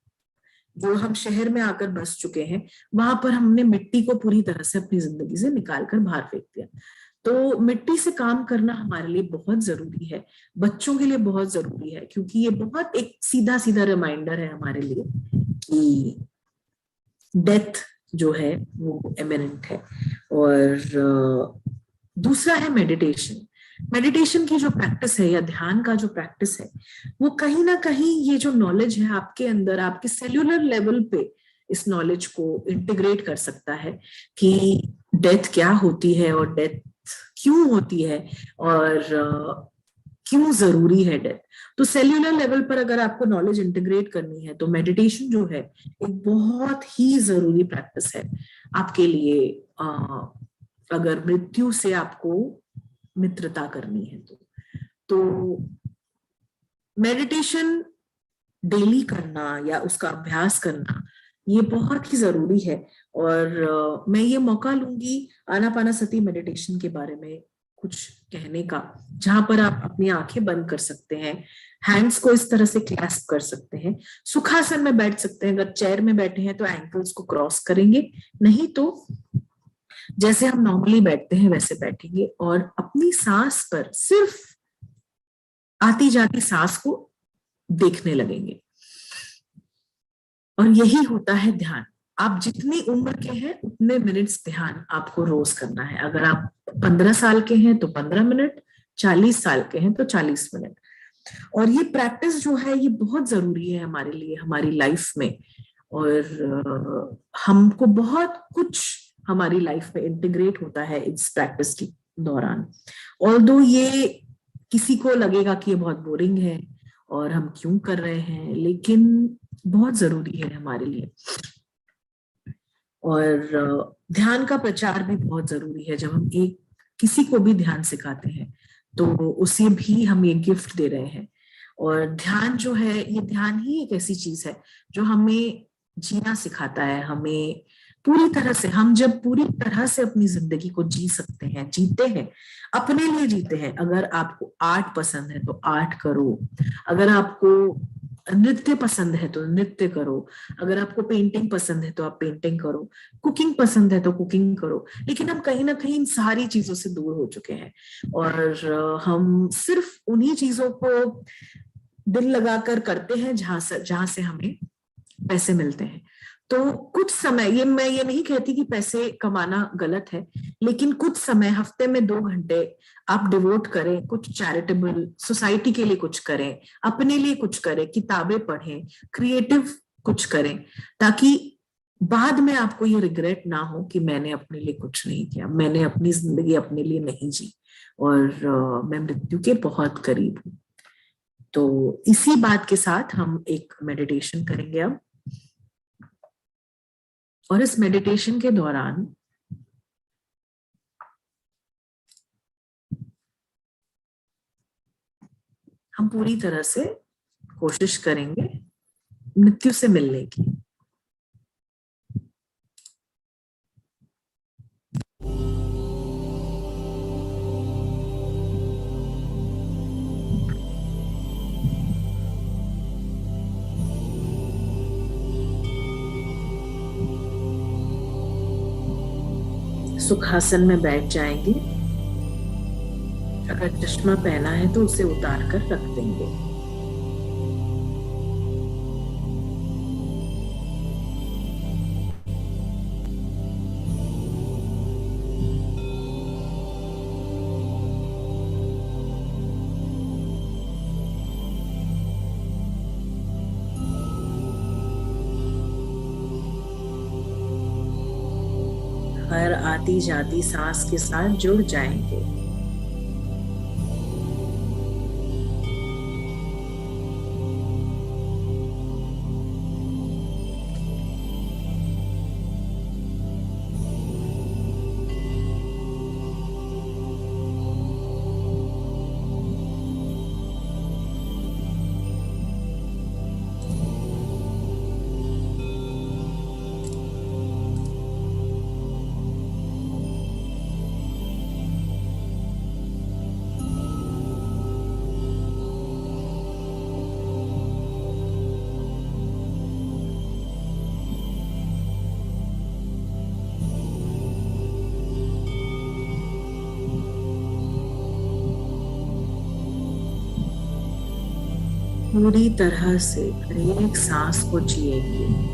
जो हम शहर में आकर बस चुके हैं, वहां पर हमने मिट्टी को पूरी तरह से अपनी जिंदगी से निकाल कर बाहर फेंक दिया। तो मिट्टी से काम करना हमारे लिए बहुत जरूरी है, बच्चों के लिए बहुत जरूरी है, क्योंकि ये बहुत एक सीधा सीधा रिमाइंडर है हमारे लिए कि डेथ जो है वो इमिनेंट है। और दूसरा है मेडिटेशन। मेडिटेशन की जो प्रैक्टिस है या ध्यान का जो प्रैक्टिस है, वो कहीं ना कहीं ये जो नॉलेज है आपके अंदर, आपके सेल्यूलर लेवल पे इस नॉलेज को इंटीग्रेट कर सकता है कि डेथ क्या होती है और डेथ क्यों होती है और क्यों जरूरी है डेथ। तो सेल्यूलर लेवल पर अगर आपको नॉलेज इंटीग्रेट करनी है तो मेडिटेशन जो है एक बहुत ही जरूरी प्रैक्टिस है आपके लिए। अगर मृत्यु से आपको मित्रता करनी है तो मेडिटेशन डेली करना या उसका अभ्यास करना ये बहुत ही जरूरी है। और मैं ये मौका लूंगी आनापानासती मेडिटेशन के बारे में कुछ कहने का, जहां पर आप अपनी आंखें बंद कर सकते हैं, हैंड्स को इस तरह से क्लैस्प कर सकते हैं, सुखासन में बैठ सकते हैं। अगर चेयर में बैठे हैं तो एंकल्स को क्रॉस करेंगे, नहीं तो जैसे हम नॉर्मली बैठते हैं वैसे बैठेंगे और अपनी सांस पर, सिर्फ आती जाती सांस को देखने लगेंगे। और यही होता है ध्यान। आप जितनी उम्र के हैं उतने मिनट्स ध्यान आपको रोज करना है। अगर आप 15 साल के हैं तो 15 मिनट, 40 साल के हैं तो 40 मिनट। और ये प्रैक्टिस जो है ये बहुत जरूरी है हमारे लिए, हमारी लाइफ में। और हमको बहुत कुछ हमारी लाइफ में इंटीग्रेट होता है इस प्रैक्टिस के दौरान। ऑल्दो ये किसी को लगेगा कि ये बहुत बोरिंग है और हम क्यों कर रहे हैं, लेकिन बहुत जरूरी है हमारे लिए। और ध्यान का प्रचार भी बहुत जरूरी है। जब हम एक किसी को भी ध्यान सिखाते हैं तो उसे भी हम एक गिफ्ट दे रहे हैं। और ध्यान जो है, ये ध्यान ही एक ऐसी चीज है जो हमें जीना सिखाता है। हमें पूरी तरह से, हम जब पूरी तरह से अपनी जिंदगी को जी सकते हैं, जीते हैं, अपने लिए जीते हैं। अगर आपको आर्ट पसंद है तो आर्ट करो, अगर आपको नृत्य पसंद है तो नृत्य करो, अगर आपको पेंटिंग पसंद है तो आप पेंटिंग करो, कुकिंग पसंद है तो कुकिंग करो। लेकिन हम कहीं ना कहीं इन सारी चीजों से दूर हो चुके हैं और हम सिर्फ उन्हीं चीजों को दिल लगाकर करते हैं जहां से हमें पैसे मिलते हैं। तो कुछ समय, ये मैं ये नहीं कहती कि पैसे कमाना गलत है, लेकिन कुछ समय हफ्ते में 2 घंटे आप डिवोट करें, कुछ चैरिटेबल, सोसाइटी के लिए कुछ करें, अपने लिए कुछ करें, किताबें पढ़ें, क्रिएटिव कुछ करें, ताकि बाद में आपको ये रिग्रेट ना हो कि मैंने अपने लिए कुछ नहीं किया, मैंने अपनी जिंदगी अपने लिए नहीं जी और मैं मृत्यु के बहुत करीब हूँ। तो इसी बात के साथ हम एक मेडिटेशन करेंगे अब। और इस मेडिटेशन के दौरान हम पूरी तरह से कोशिश करेंगे मृत्यु से मिलने की। सुखासन में बैठ जाएंगे। अगर चश्मा पहना है तो उसे उतार कर रख देंगे। हर आती जाती सांस के साथ जुड़ जाएंगे। पूरी तरह से हर एक सांस को जिएंगे।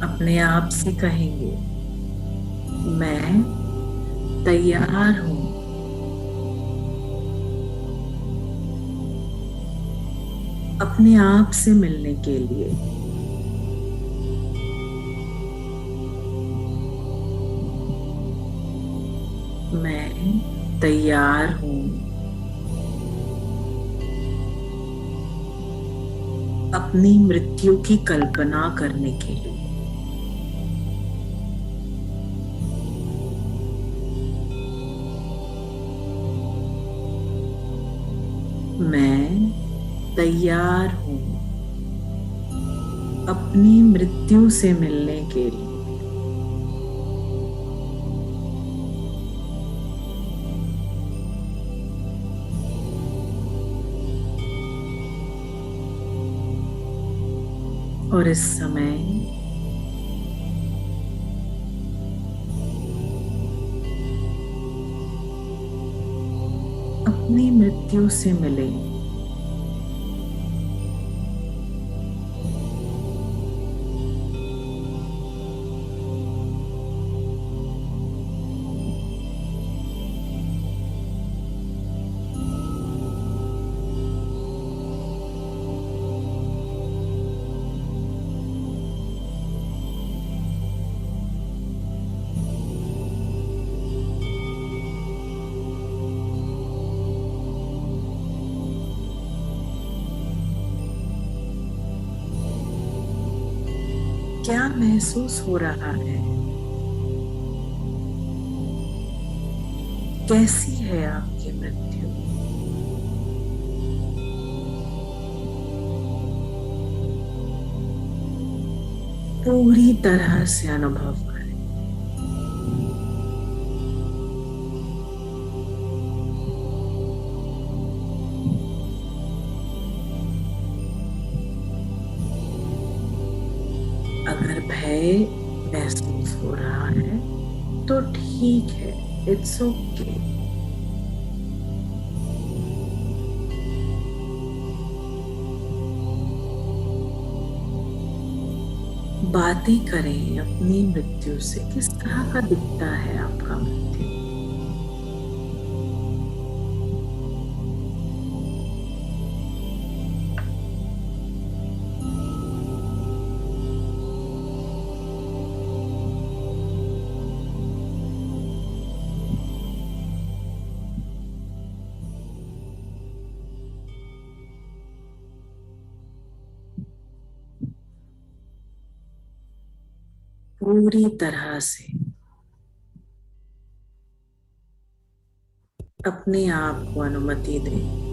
अपने आप से कहेंगे, मैं तैयार हूं। अपने आप से मिलने के लिए। मैं तैयार हूं अपनी मृत्यु की कल्पना करने के लिए। मैं तैयार हूं अपनी मृत्यु से मिलने के लिए। और इस समय अपनी मृत्यु से मिले। क्या महसूस हो रहा है? कैसी है आपकी मृत्यु? पूरी तरह से अनुभव करें। अगर भय महसूस हो रहा है तो ठीक है, इट्स ओके। बातें करें अपनी मृत्यु से, किस तरह का दिखता है आपका मृत्यु? पूरी तरह से अपने आप को अनुमति दें।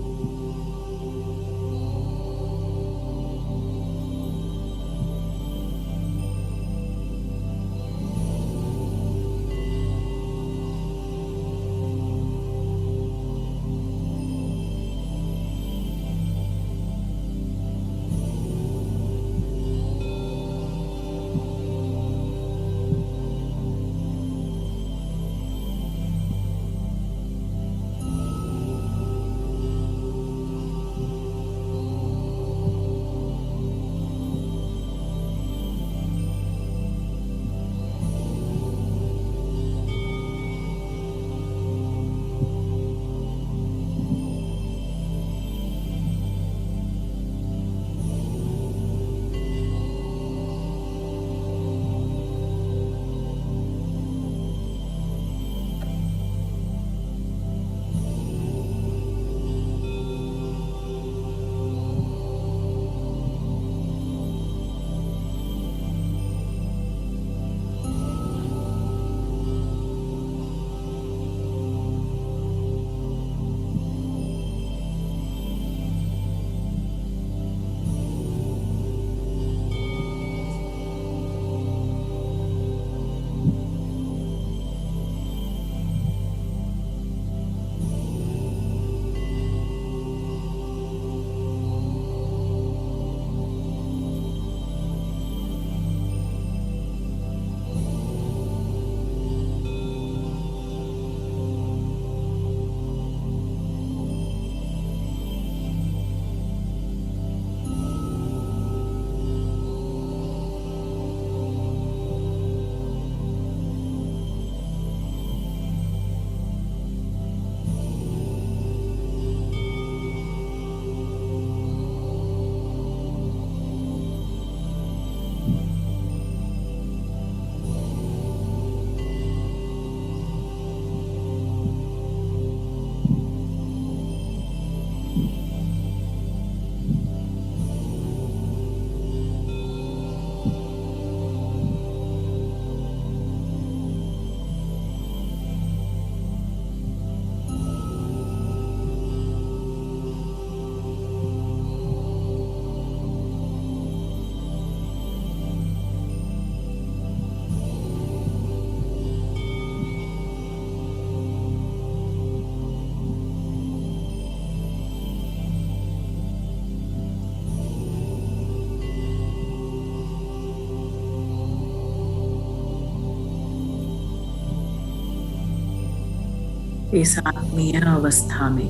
इस आत्मीय अवस्था में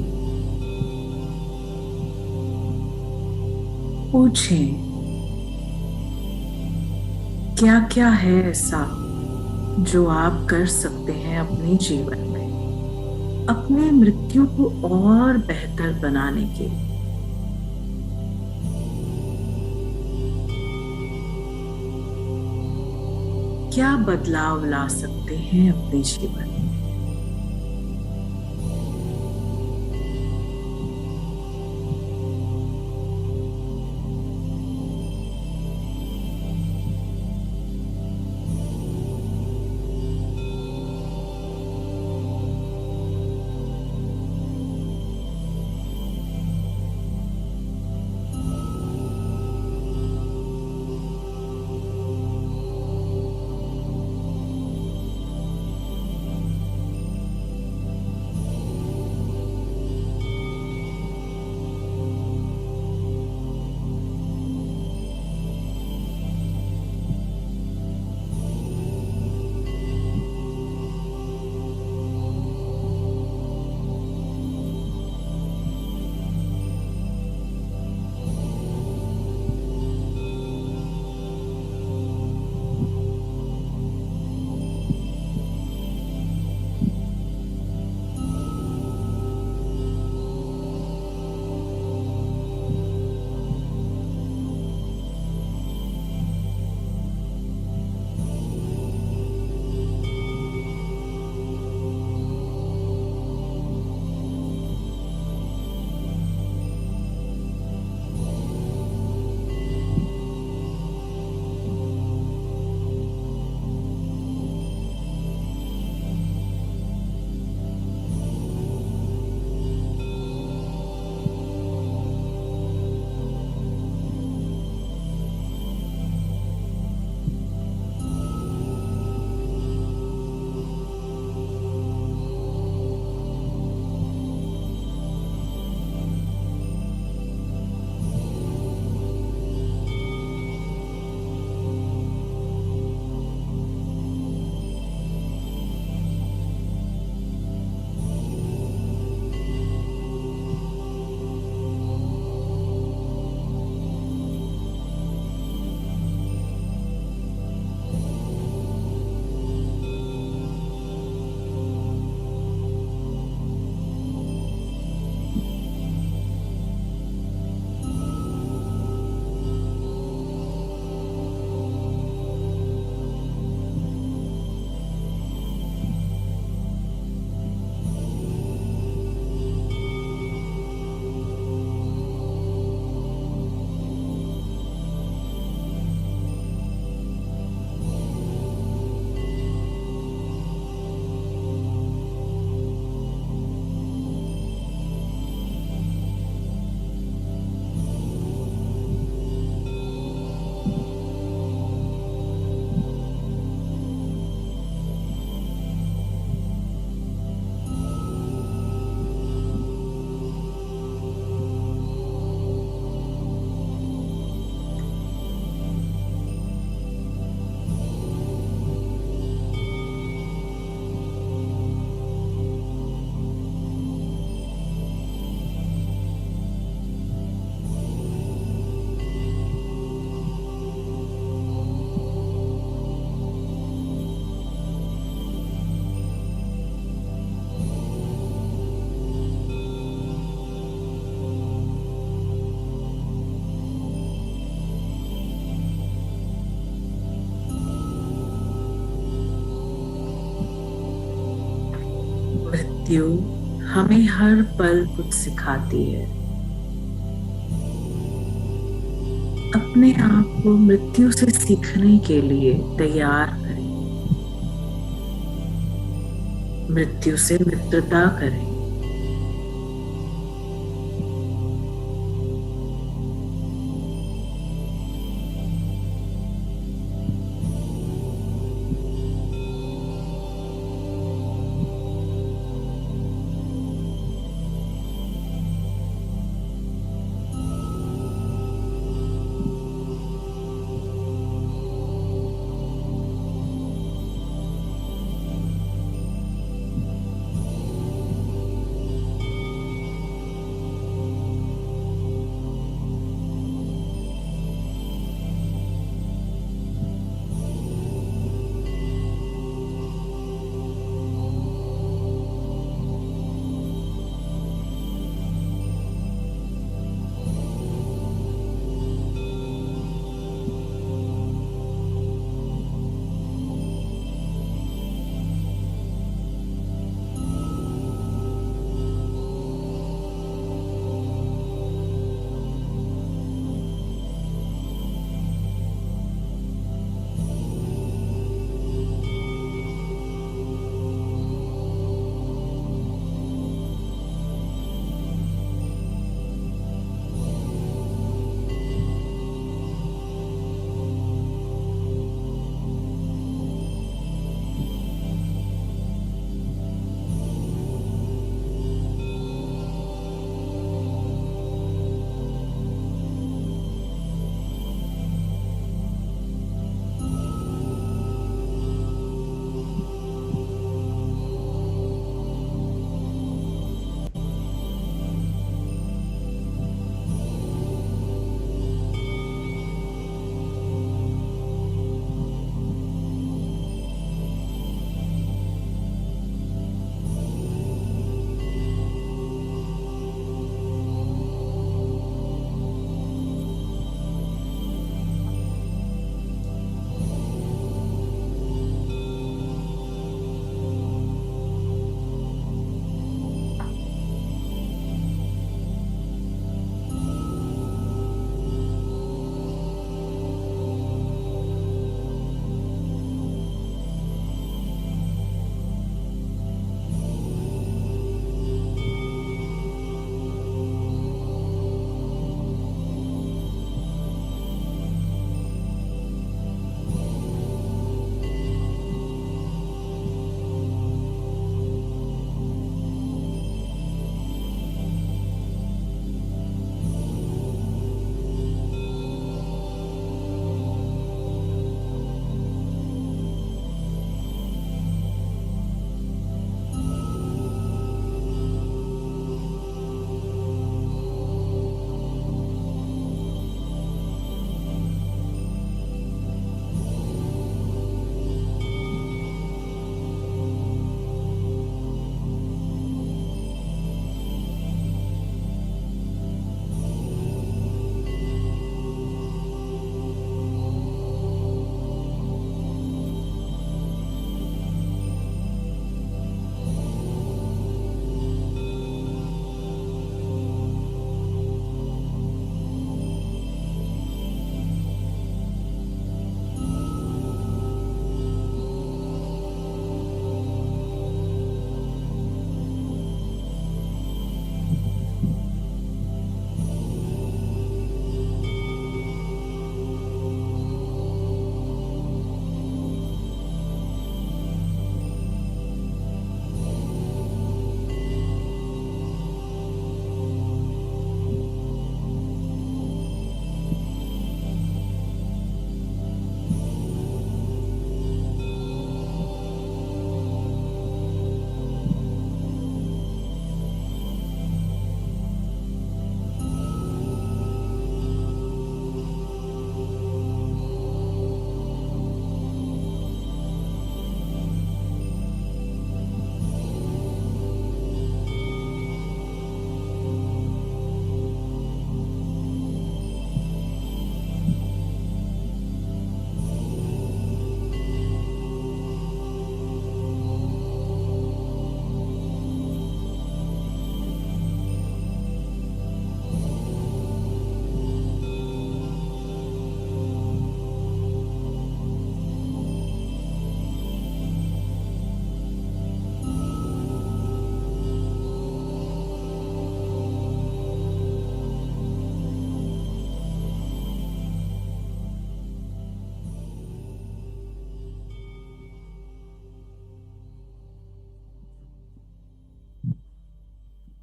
पूछें, क्या क्या है ऐसा जो आप कर सकते हैं अपने जीवन में अपनी मृत्यु को और बेहतर बनाने के लिए? क्या बदलाव ला सकते हैं अपने जीवन में? मृत्यु हमें हर पल कुछ सिखाती है। अपने आप को मृत्यु से सीखने के लिए तैयार करें। मृत्यु से मित्रता करें।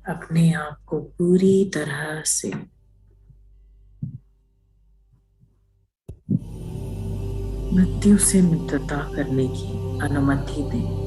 अपने आप को पूरी तरह से मृत्यु से मित्रता करने की अनुमति दें।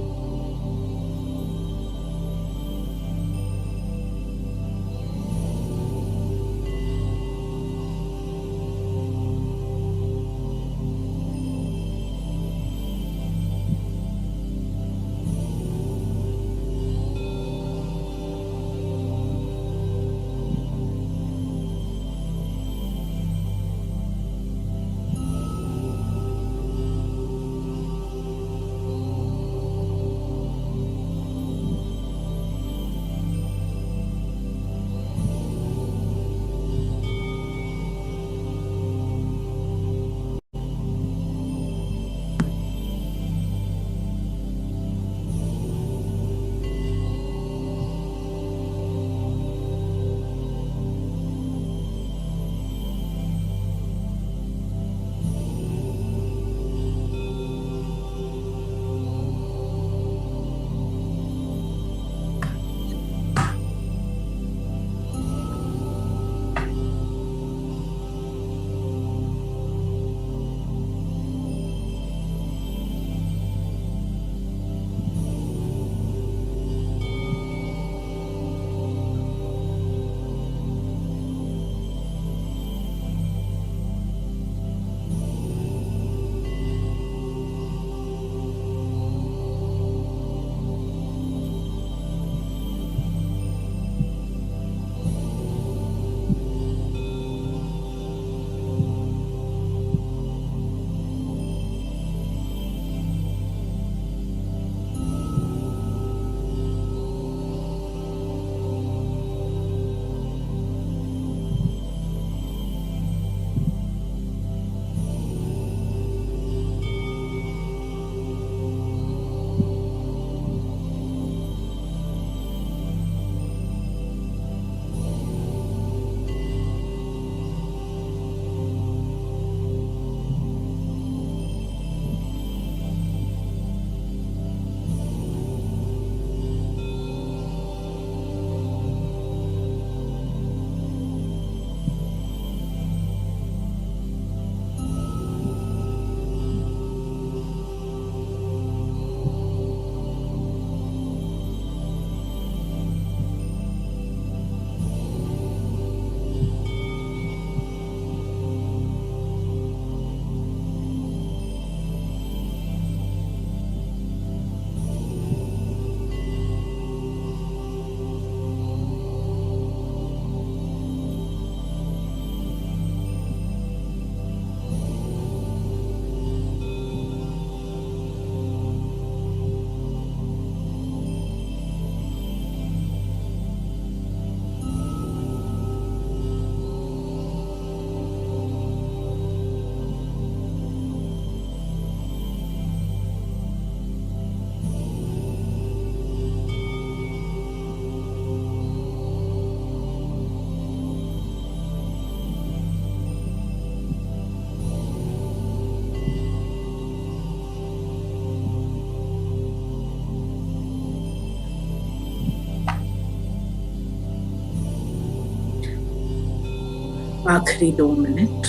आखिरी 2 मिनट।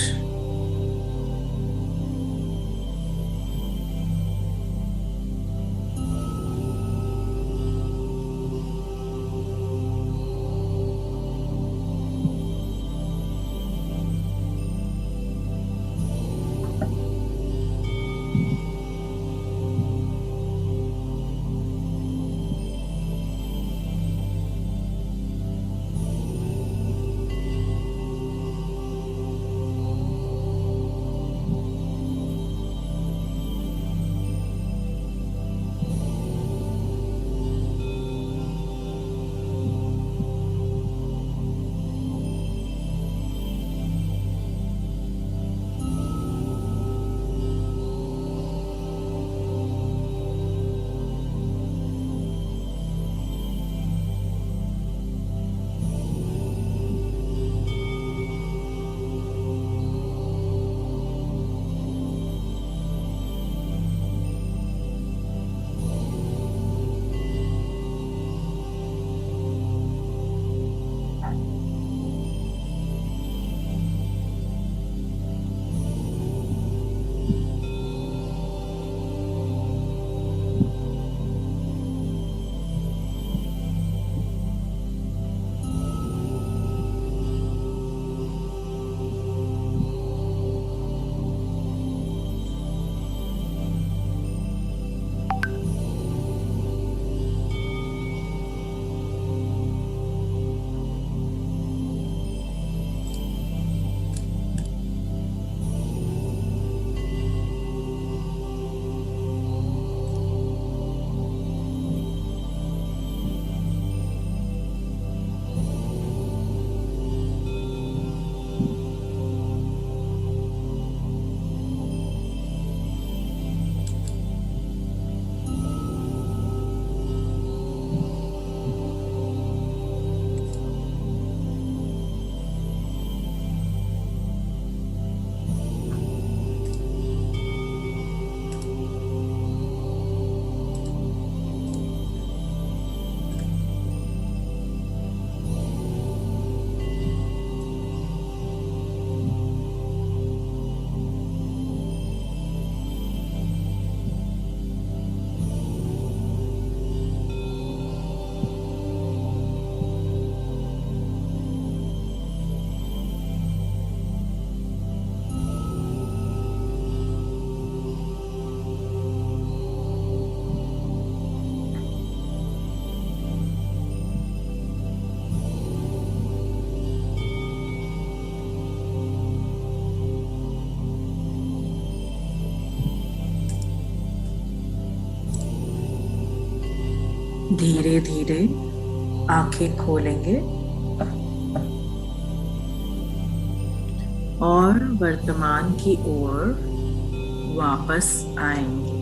धीरे धीरे आंखें खोलेंगे और वर्तमान की ओर वापस आएंगे।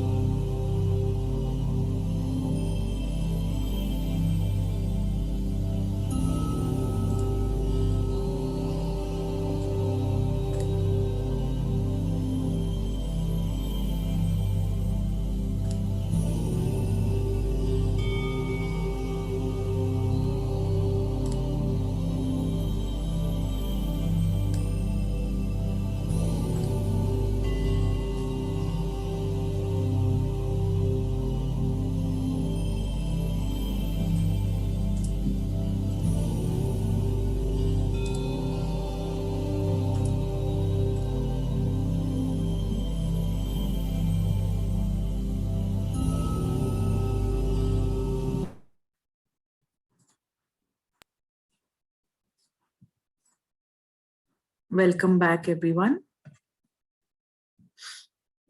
Welcome back everyone.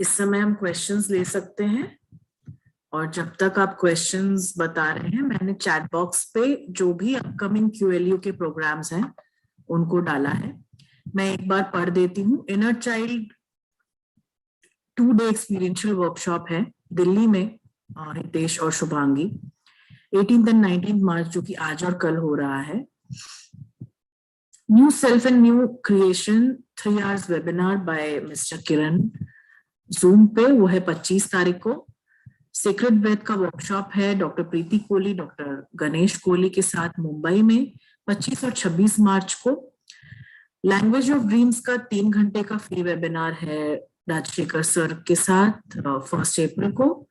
इस समय हम क्वेश्चंस ले सकते हैं और जब तक आप क्वेश्चंस बता रहे हैं, मैंने चैट बॉक्स पे जो भी अपकमिंग QLU के प्रोग्राम्स हैं उनको डाला है। मैं एक बार पढ़ देती हूँ। Inner child 2-day experiential workshop है दिल्ली में, हितेश और शुभांगी, 18th and 19th मार्च, जो कि आज और कल हो रहा है। New self and new creation 3 hours webinar by mister Kiran, Zoom पे, वो है 25 तारीख को। सीक्रेट ब्रेथ का वर्कशॉप है डॉक्टर प्रीति कोहली, डॉक्टर गणेश कोहली के साथ मुंबई में 25 और 26 मार्च को। लैंग्वेज ऑफ ड्रीम्स का 3 घंटे का फ्री वेबिनार है राजशेखर सर के साथ 1 अप्रैल को।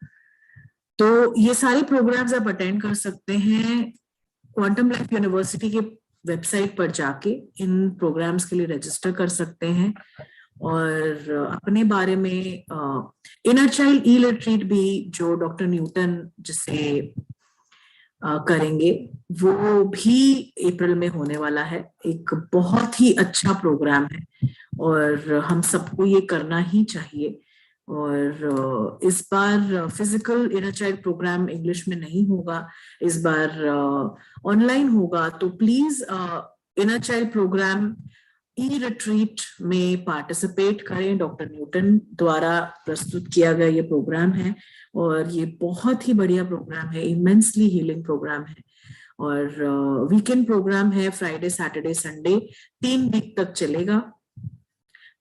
तो ये सारे प्रोग्राम्स आप अटेंड कर सकते हैं। क्वांटम लाइफ यूनिवर्सिटी के वेबसाइट पर जाके इन प्रोग्राम्स के लिए रजिस्टर कर सकते हैं और अपने बारे में इनर चाइल्ड ई-लिटरेट भी जो डॉक्टर न्यूटन जिसे करेंगे वो भी अप्रैल में होने वाला है। एक बहुत ही अच्छा प्रोग्राम है और हम सबको ये करना ही चाहिए। और इस बार physical inner child programme English में नहीं होगा, इस बार ऑनलाइन होगा। तो please inner child programme e-retreat में पार्टिसिपेट करें। डॉक्टर न्यूटन द्वारा प्रस्तुत किया गया ये प्रोग्राम है और ये बहुत ही बढ़िया प्रोग्राम है, इमेंसली हीलिंग प्रोग्राम है। और वीकेंड प्रोग्राम है, फ्राइडे सैटरडे संडे, 3 वीक तक चलेगा।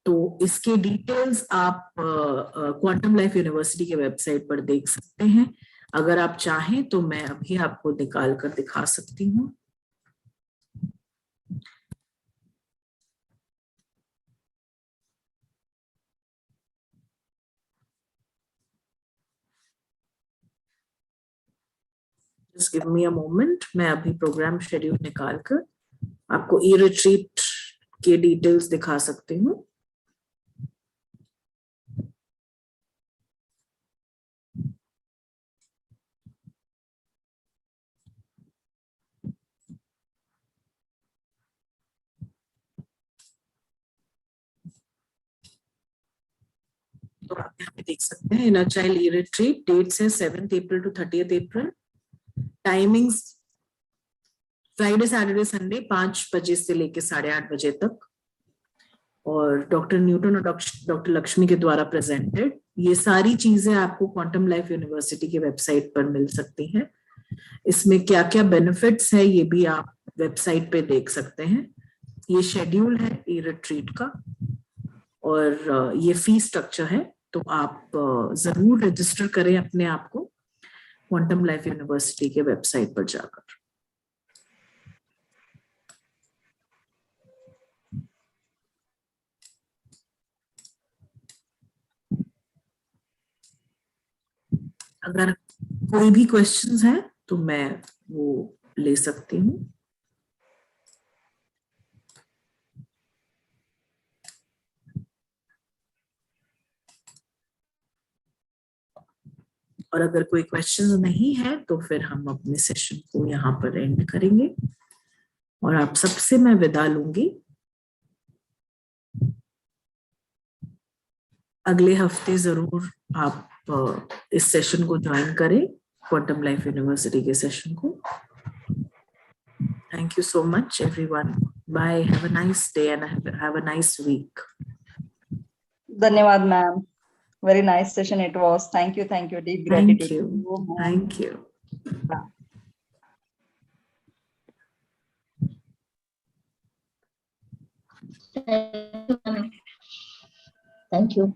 तो इसके डिटेल्स आप क्वांटम लाइफ यूनिवर्सिटी के वेबसाइट पर देख सकते हैं। अगर आप चाहें तो मैं अभी आपको निकाल कर दिखा सकती हूँ। Just give me a moment, मैं अभी प्रोग्राम शेड्यूल निकाल कर आपको ई-रिट्रीट के डिटेल्स दिखा सकती हूँ। तो आप यहाँ पे देख सकते हैं इनर चाइल्ड ई-रिट्रीट, डेट्स है 7th April to 30th April. Timings Friday Saturday Sunday 5 बजे से लेके 8:30 बजे तक। और डॉक्टर न्यूटन और डॉक्टर लक्ष्मी के द्वारा प्रेजेंटेड। ये सारी चीजें आपको क्वांटम लाइफ यूनिवर्सिटी के वेबसाइट पर मिल सकती हैं। इसमें क्या क्या बेनिफिट्स है ये भी आप वेबसाइट पे देख सकते हैं। ये शेड्यूल है ई-रिट्रीट का और ये फी स्ट्रक्चर है। तो आप जरूर रजिस्टर करें अपने आप को क्वांटम लाइफ यूनिवर्सिटी के वेबसाइट पर जाकर। अगर कोई भी क्वेश्चंस हैं तो मैं वो ले सकती हूँ। और अगर कोई क्वेश्चंस नहीं है तो फिर हम अपने सेशन को यहाँ पर एंड करेंगे और आप सबसे मैं विदा लूंगी। अगले हफ्ते जरूर आप इस सेशन को ज्वाइन करें क्वांटम लाइफ यूनिवर्सिटी के सेशन को। Thank you so much everyone, bye, have a nice day and have a nice week. धन्यवाद ma'am, very nice session it was. Thank you, deep Thank gratitude. you, thank you. Thank you.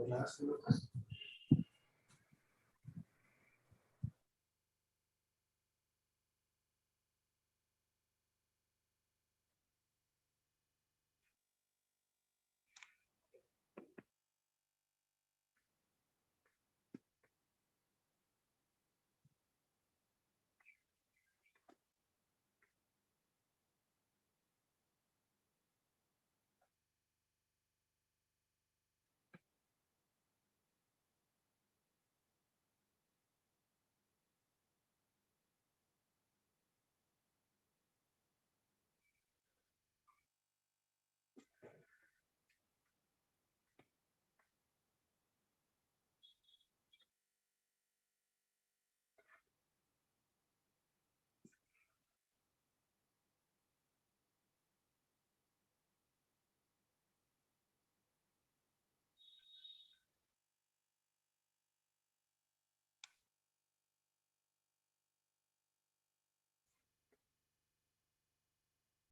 Last